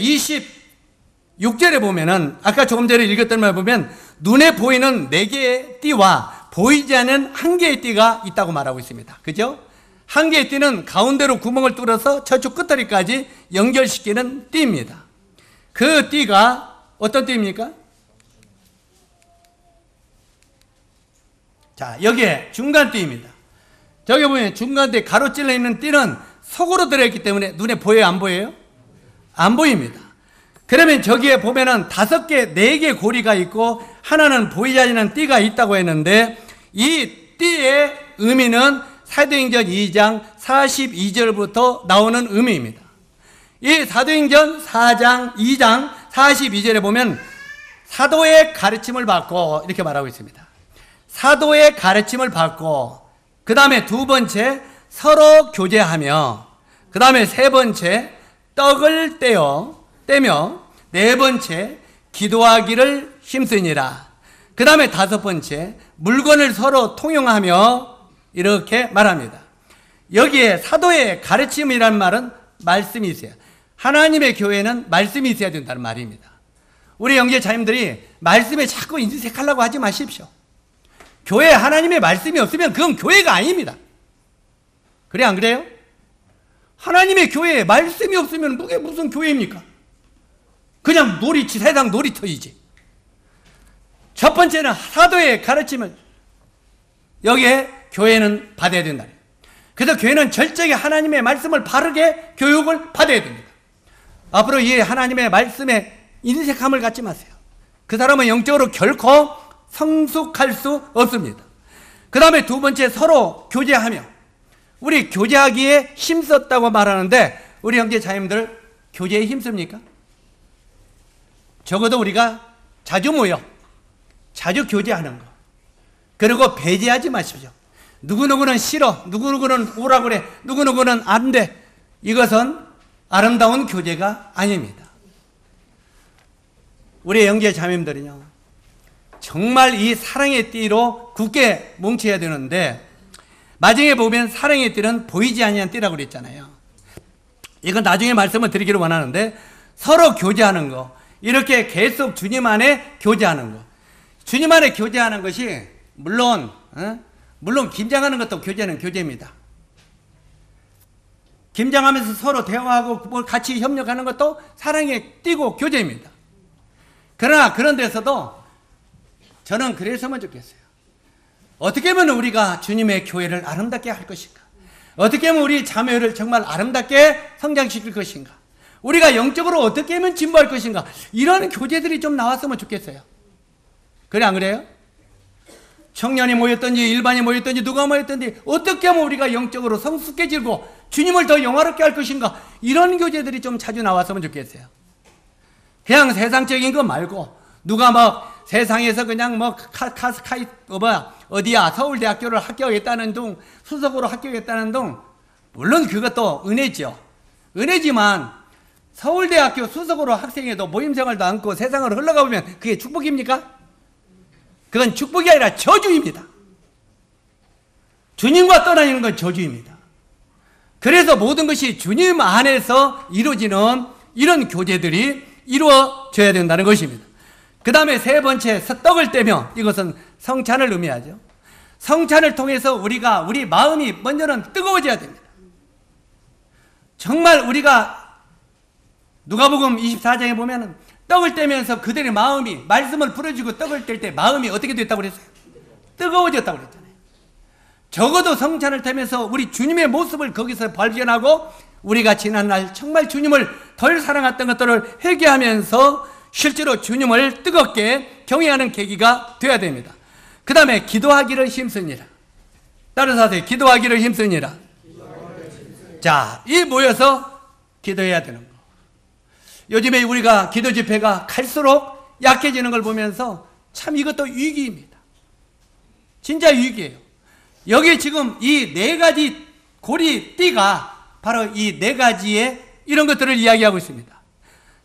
26절에 보면은, 아까 조금 전에 읽었던 말 보면, 눈에 보이는 4개의 띠와 보이지 않는 1개의 띠가 있다고 말하고 있습니다. 그죠? 1개의 띠는 가운데로 구멍을 뚫어서 저쪽 끝다리까지 연결시키는 띠입니다. 그 띠가 어떤 띠입니까? 자, 여기에 중간 띠입니다. 저기 보면 중간 띠 가로찔러 있는 띠는 속으로 들어있기 때문에 눈에 보여요, 안 보여요? 안 보입니다. 그러면 저기에 보면은 5개, 4개 고리가 있고 하나는 보이지 않는 띠가 있다고 했는데, 이 띠의 의미는 사도행전 2장 42절부터 나오는 의미입니다. 이 사도행전 4장 2장 42절에 보면 사도의 가르침을 받고 이렇게 말하고 있습니다. 사도의 가르침을 받고 그 다음에 두 번째 서로 교제하며 그 다음에 세 번째 떡을 떼며 네 번째 기도하기를 힘쓰니라. 그 다음에 다섯 번째 물건을 서로 통용하며 이렇게 말합니다. 여기에 사도의 가르침이라는 말은 말씀이 있어요. 하나님의 교회는 말씀이 있어야 된다는 말입니다. 우리 영계 자녀들이 말씀에 자꾸 인색하려고 하지 마십시오. 교회에 하나님의 말씀이 없으면 그건 교회가 아닙니다. 그래 안 그래요? 하나님의 교회에 말씀이 없으면 그게 무슨 교회입니까? 그냥 세상 놀이터이지. 첫 번째는 사도의 가르침을 여기에 교회는 받아야 된다. 그래서 교회는 철저하게 하나님의 말씀을 바르게 교육을 받아야 됩니다. 앞으로 이 하나님의 말씀에 인색함을 갖지 마세요. 그 사람은 영적으로 결코 성숙할 수 없습니다. 그 다음에 두 번째 서로 교제하며, 우리 교제하기에 힘썼다고 말하는데 우리 형제 자매님들 교제에 힘씁니까? 적어도 우리가 자주 모여 자주 교제하는 거, 그리고 배제하지 마십시오. 누구누구는 싫어, 누구누구는 오라 그래, 누구누구는 안 돼. 이것은 아름다운 교제가 아닙니다. 우리 형제 자매님들은요, 정말 이 사랑의 띠로 굳게 뭉쳐야 되는데, 나중에 보면 사랑의 띠는 보이지 아니한 띠라고 그랬잖아요. 이건 나중에 말씀을 드리기를 원하는데, 서로 교제하는 거, 이렇게 계속 주님 안에 교제하는 거, 주님 안에 교제하는 것이 물론 김장하는 것도 교제입니다. 김장하면서 서로 대화하고 같이 협력하는 것도 사랑에 띠고 교제입니다. 그러나 그런 데서도 저는 그랬으면 좋겠어요. 어떻게 하면 우리가 주님의 교회를 아름답게 할 것인가? 어떻게 하면 우리 자매를 정말 아름답게 성장시킬 것인가? 우리가 영적으로 어떻게 하면 진보할 것인가? 이런 교제들이 좀 나왔으면 좋겠어요. 그래 안 그래요? 청년이 모였든지 일반이 모였든지 누가 모였든지 어떻게 하면 우리가 영적으로 성숙해지고 주님을 더 영화롭게 할 것인가? 이런 교제들이 좀 자주 나왔으면 좋겠어요. 그냥 세상적인 거 말고, 누가 막 세상에서 그냥 뭐 어디야 서울대학교를 합격했다는 둥, 수석으로 합격했다는 둥, 물론 그것도 은혜죠. 은혜지만 서울대학교 수석으로 학생회도 모임생활도 않고 세상을 흘러가 보면 그게 축복입니까? 그건 축복이 아니라 저주입니다. 주님과 떠나는 건 저주입니다. 그래서 모든 것이 주님 안에서 이루어지는 이런 교제들이 이루어져야 된다는 것입니다. 그 다음에 세 번째, 떡을 떼며, 이것은 성찬을 의미하죠. 성찬을 통해서 우리 마음이 먼저는 뜨거워져야 됩니다. 정말 우리가 누가복음 24장에 보면은 떡을 떼면서 그들의 마음이, 말씀을 풀어주고 떡을 뗄 때 마음이 어떻게 됐다고 그랬어요? 뜨거워졌다고 그랬잖아요. 적어도 성찬을 떼면서 우리 주님의 모습을 거기서 발견하고, 우리가 지난날 정말 주님을 덜 사랑했던 것들을 회개하면서 실제로 주님을 뜨겁게 경외하는 계기가 되어야 됩니다. 그 다음에 기도하기를 힘쓰니라. 따라서 하세요. 기도하기를 힘쓰니라. 자, 이 모여서 기도해야 되는 거. 요즘에 우리가 기도 집회가 갈수록 약해지는 걸 보면서 참 이것도 위기입니다. 진짜 위기예요. 여기 지금 이 네 가지 고리띠가 바로 이 네 가지의 이런 것들을 이야기하고 있습니다.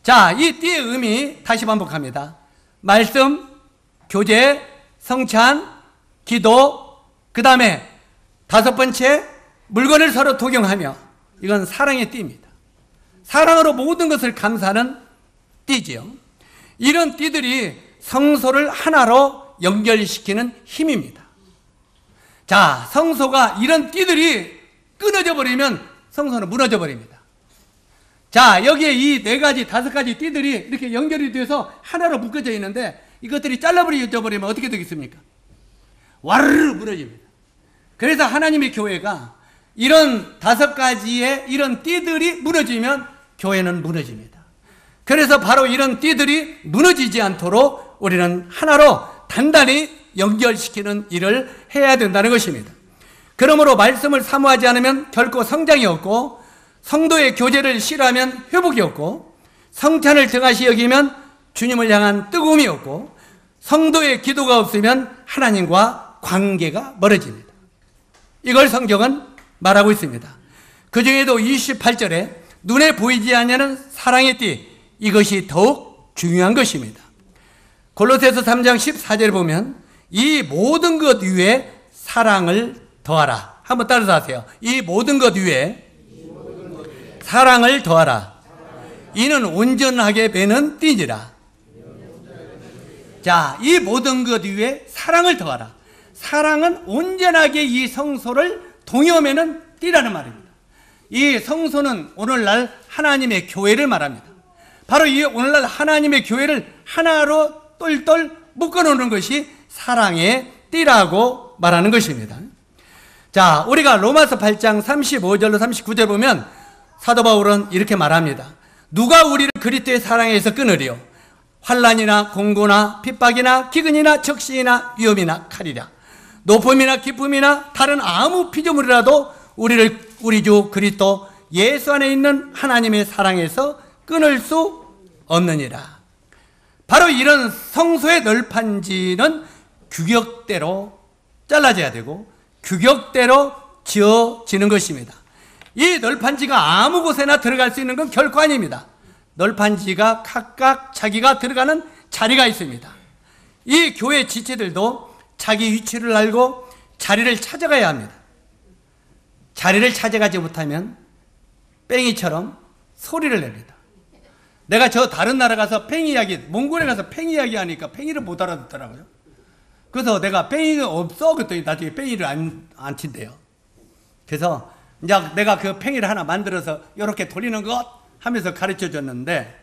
자, 이 띠의 의미 다시 반복합니다. 말씀, 교제, 성찬, 기도, 그 다음에 다섯 번째, 물건을 서로 동경하며. 이건 사랑의 띠입니다. 사랑으로 모든 것을 감사하는 띠지요. 이런 띠들이 성소를 하나로 연결시키는 힘입니다. 자, 성소가 이런 띠들이 끊어져 버리면 성소는 무너져 버립니다. 자, 여기에 이 네 가지, 다섯 가지 띠들이 이렇게 연결이 돼서 하나로 묶어져 있는데, 이것들이 잘라버려져 버리면 어떻게 되겠습니까? 와르르 무너집니다. 그래서 하나님의 교회가 이런 다섯 가지의 이런 띠들이 무너지면 교회는 무너집니다. 그래서 바로 이런 띠들이 무너지지 않도록 우리는 하나로 단단히 연결시키는 일을 해야 된다는 것입니다. 그러므로 말씀을 사모하지 않으면 결코 성장이 없고, 성도의 교제를 싫어하면 회복이 없고, 성찬을 등하시 여기면 주님을 향한 뜨거움이 없고 성도의 기도가 없으면 하나님과 관계가 멀어집니다. 이걸 성경은 말하고 있습니다. 그 중에도 28절에 눈에 보이지 않는 사랑의 띠, 이것이 더욱 중요한 것입니다. 골로새서 3장 14절에 보면 이 모든 것 위에 사랑을 더하라. 한번 따라서 하세요. 이 모든 것 위에 사랑을 더하라. 이는 온전하게 매는 띠니라. 자, 이 모든 것 위에 사랑을 더하라. 사랑은 온전하게 이 성소를 동여매는 띠라는 말입니다. 이 성소는 오늘날 하나님의 교회를 말합니다. 바로 이 오늘날 하나님의 교회를 하나로 똘똘 묶어놓는 것이 사랑의 띠라고 말하는 것입니다. 자, 우리가 로마서 8장 35절로 39절 보면 사도 바울은 이렇게 말합니다. 누가 우리를 그리스도의 사랑에서 끊으리요? 환난이나 공고나 핍박이나 기근이나 적신이나 위험이나 칼이라. 높음이나 기쁨이나 다른 아무 피조물이라도 우리를 우리 주 그리스도 예수 안에 있는 하나님의 사랑에서 끊을 수 없느니라. 바로 이런 성소의 널판지는 규격대로 잘라져야 되고 규격대로 지어지는 것입니다. 이 널판지가 아무 곳에나 들어갈 수 있는 건 결코 아닙니다. 널판지가 각각 자기가 들어가는 자리가 있습니다. 이 교회 지체들도 자기 위치를 알고 자리를 찾아가야 합니다. 자리를 찾아가지 못하면 뺑이처럼 소리를 냅니다. 내가 저 다른 나라 가서 팽이 이야기, 몽골에 가서 팽이 이야기 하니까 팽이를 못 알아듣더라고요. 그래서 내가 팽이가 없어? 그랬더니 나중에 팽이를 안 친대요. 그래서 이제 내가 그 팽이를 하나 만들어서 이렇게 돌리는 것 하면서 가르쳐 줬는데,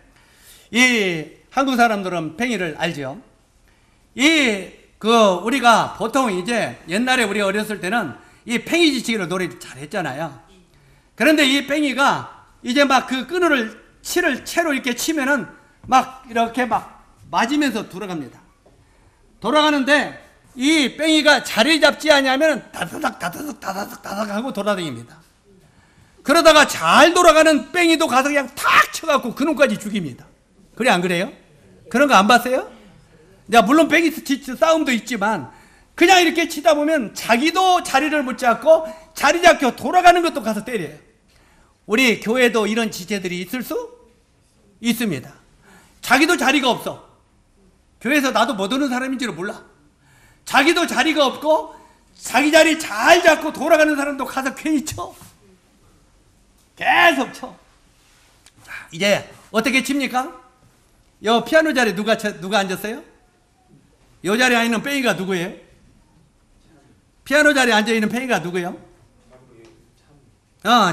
이 한국 사람들은 팽이를 알죠? 우리가 보통 이제 옛날에 우리 어렸을 때는 이 팽이 지치기로 노래를 잘 했잖아요. 그런데 이 팽이가 이제 막 그 끈을 채로 이렇게 치면은 막 이렇게 막 맞으면서 돌아갑니다. 돌아가는데 이 뺑이가 자리 잡지 않으면 다다닥 하고 돌아다닙니다. 그러다가 잘 돌아가는 뺑이도 가서 그냥 탁 쳐갖고 그놈까지 죽입니다. 그래 안 그래요? 그런 거 안 봤어요? 물론 뺑이 싸움도 있지만 그냥 이렇게 치다 보면 자기도 자리를 못 잡고 자리 잡혀 돌아가는 것도 가서 때려요. 우리 교회도 이런 지체들이 있을 수 있습니다. 자기도 자리가 없어. 교회에서 나도 못 오는 사람인지를 몰라. 자기도 자리가 없고 자기 자리 잘 잡고 돌아가는 사람도 가서 괜히 쳐. 계속 쳐. 이제 어떻게 칩니까? 요 피아노 자리에 누가 앉았어요? 요 자리에 앉는 뺑이가 누구예요? 피아노 자리에 앉아있는 팽이가 누구예요?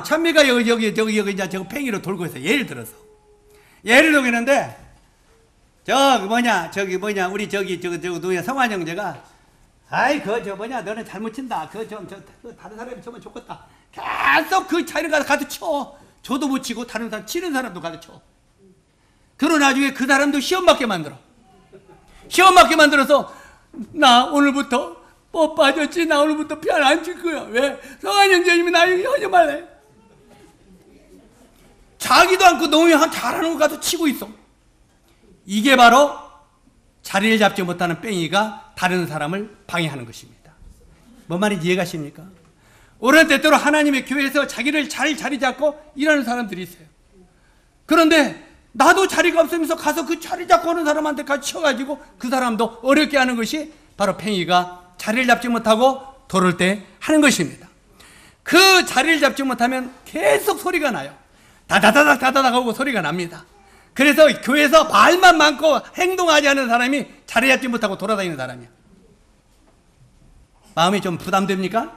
찬미가 여기 이제 저 팽이로 돌고 있어요. 예를 들어서. 예를 들겠는데, 우리 누구야, 성환 형제가, 너는 잘못 친다. 다른 사람이 쳐면 좋겠다. 계속 그 자리를 가서 쳐. 저도 못 치고, 다른 사람, 치는 사람도 가서 쳐. 그러고 나중에 그 사람도 시험 맞게 만들어. 시험 맞게 만들어서, 나 오늘부터 뭐 빠졌지? 나 오늘부터 피아노 안 칠 거야. 왜? 성환 형제님이 나 하지 말래. 자기도 않고 너무 잘하는 거 가서 치고 있어. 이게 바로 자리를 잡지 못하는 뺑이가 다른 사람을 방해하는 것입니다. 뭔 말인지 이해가십니까? 오랜 때때로 하나님의 교회에서 자기를 잘 자리 잡고 일하는 사람들이 있어요. 그런데 나도 자리가 없으면서 가서 그 자리 잡고 오는 사람한테 같이 쳐가지고 그 사람도 어렵게 하는 것이 바로 팽이가 자리를 잡지 못하고 돌을 때 하는 것입니다. 그 자리를 잡지 못하면 계속 소리가 나요. 다다다닥 하고 소리가 납니다. 그래서 교회에서 말만 많고 행동하지 않은 사람이 자리 잡지 못하고 돌아다니는 사람이야. 마음이 좀 부담됩니까?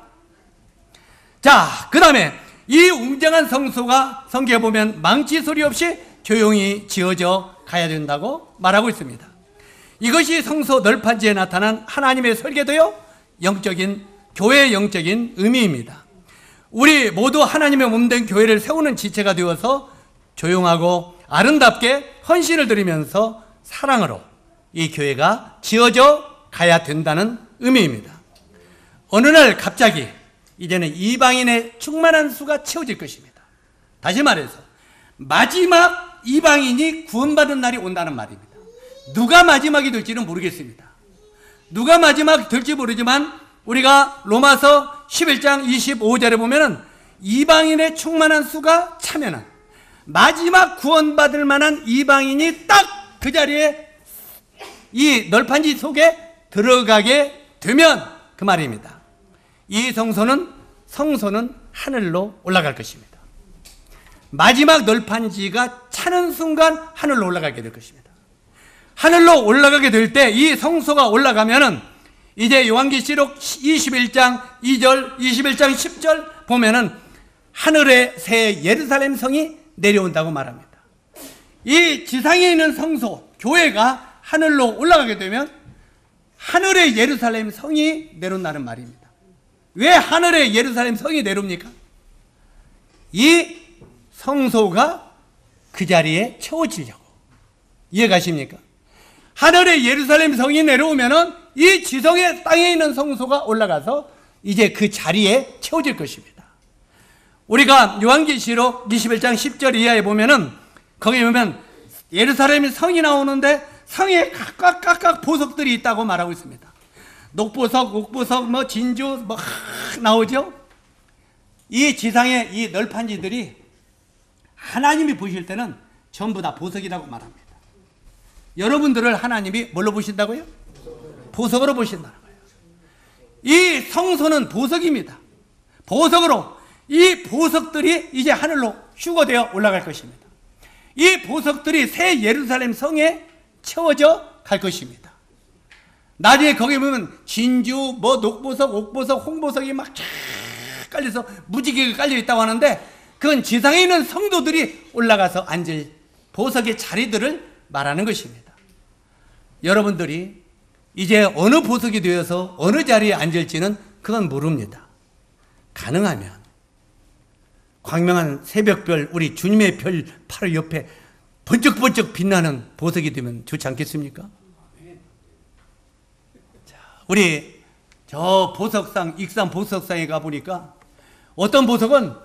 자, 그 다음에 이 웅장한 성소가 성경에 보면 망치 소리 없이 조용히 지어져 가야 된다고 말하고 있습니다. 이것이 성소 널판지에 나타난 하나님의 설계도요, 교회의 영적인 의미입니다. 우리 모두 하나님의 몸된 교회를 세우는 지체가 되어서 조용하고 아름답게 헌신을 드리면서 사랑으로 이 교회가 지어져 가야 된다는 의미입니다. 어느 날 갑자기 이제는 이방인의 충만한 수가 채워질 것입니다. 다시 말해서 마지막 이방인이 구원받은 날이 온다는 말입니다. 누가 마지막이 될지는 모르겠습니다. 누가 마지막 될지 모르지만 우리가 로마서 11장 25절에 보면은 이방인의 충만한 수가 차면은 마지막 구원받을 만한 이방인이 딱 그 자리에 이 널판지 속에 들어가게 되면 그 말입니다. 이 성소는 하늘로 올라갈 것입니다. 마지막 널판지가 차는 순간 하늘로 올라가게 될 것입니다. 하늘로 올라가게 될 때 이 성소가 올라가면은 이제 요한계시록 21장 2절, 21장 10절 보면은 하늘의 새 예루살렘 성이 내려온다고 말합니다. 이 지상에 있는 성소, 교회가 하늘로 올라가게 되면 하늘의 예루살렘 성이 내려온다는 말입니다. 왜 하늘의 예루살렘 성이 내려옵니까? 이 성소가 그 자리에 채워지려고. 이해가십니까? 하늘의 예루살렘 성이 내려오면은 이 지성의 땅에 있는 성소가 올라가서 이제 그 자리에 채워질 것입니다. 우리가 요한계시록 21장 10절 이하에 보면은 거기 보면 예루살렘 성이 나오는데 성에 각각 보석들이 있다고 말하고 있습니다. 녹보석, 옥보석, 뭐 진주 뭐 나오죠. 이 지상의 이 널판지들이 하나님이 보실 때는 전부 다 보석이라고 말합니다. 여러분들을 하나님이 뭘로 보신다고요? 보석으로 보신다는 거예요. 이 성소는 보석입니다. 보석으로 이 보석들이 이제 하늘로 휴거되어 올라갈 것입니다. 이 보석들이 새 예루살렘 성에 채워져 갈 것입니다. 나중에 거기 보면 진주, 뭐 녹보석, 옥보석, 홍보석이 막 쫙 깔려서 무지개가 깔려 있다고 하는데 그건 지상에 있는 성도들이 올라가서 앉을 보석의 자리들을 말하는 것입니다. 여러분들이 이제 어느 보석이 되어서 어느 자리에 앉을지는 그건 모릅니다. 가능하면 광명한 새벽별 우리 주님의 별 바로 옆에 번쩍번쩍 빛나는 보석이 되면 좋지 않겠습니까? 자, 우리 저 보석상, 익산 보석상에 가보니까 어떤 보석은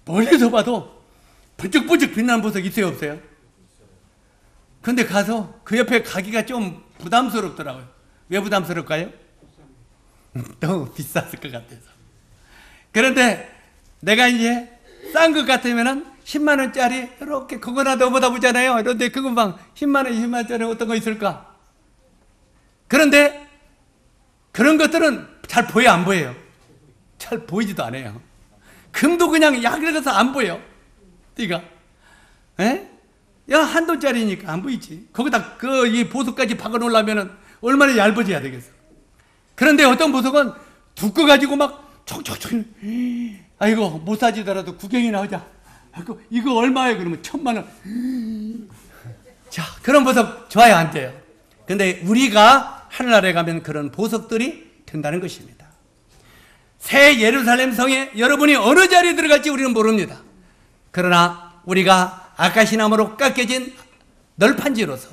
멀리서 봐도 번쩍번쩍 빛나는 보석 있어요, 없어요? 근데 가서 그 옆에 가기가 좀 부담스럽더라고요. 왜 부담스러울까요? 너무 비쌌을 것 같아서. 그런데 내가 이제 싼 것 같으면은 10만 원짜리 이렇게 그거나 너보다 보잖아요. 그런데 그것만 10만 원, 20만 원짜리 어떤 거 있을까? 그런데 그런 것들은 잘 보여 안 보여요? 잘 보이지도 않아요. 금도 그냥 야그러서 안 보여. 띠가. 에? 야, 한 돈짜리니까 안 보이지. 거기다 이 보석까지 박아놓으려면은 얼마나 얇아져야 되겠어. 그런데 어떤 보석은 두꺼가지고 막 촉촉촉. 아이고, 못 사지더라도 구경이나 하자. 아이고, 이거 얼마예요? 그러면 1000만 원. 자, 그런 보석 좋아요, 안 돼요? 근데 우리가 하늘나라에 가면 그런 보석들이 된다는 것입니다. 새 예루살렘 성에 여러분이 어느 자리에 들어갈지 우리는 모릅니다. 그러나 우리가 아카시나무로 깎여진 널판지로서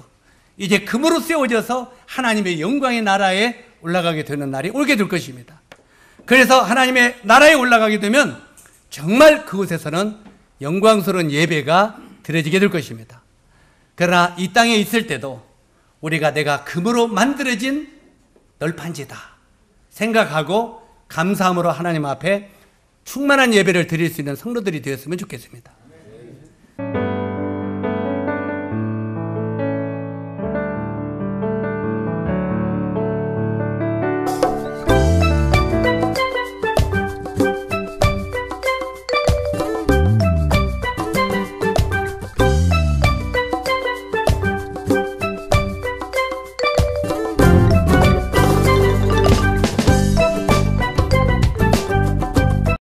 이제 금으로 세워져서 하나님의 영광의 나라에 올라가게 되는 날이 오게 될 것입니다. 그래서 하나님의 나라에 올라가게 되면 정말 그곳에서는 영광스러운 예배가 드려지게 될 것입니다. 그러나 이 땅에 있을 때도 우리가 내가 금으로 만들어진 널판지다 생각하고 감사함으로 하나님 앞에 충만한 예배를 드릴 수 있는 성도들이 되었으면 좋겠습니다.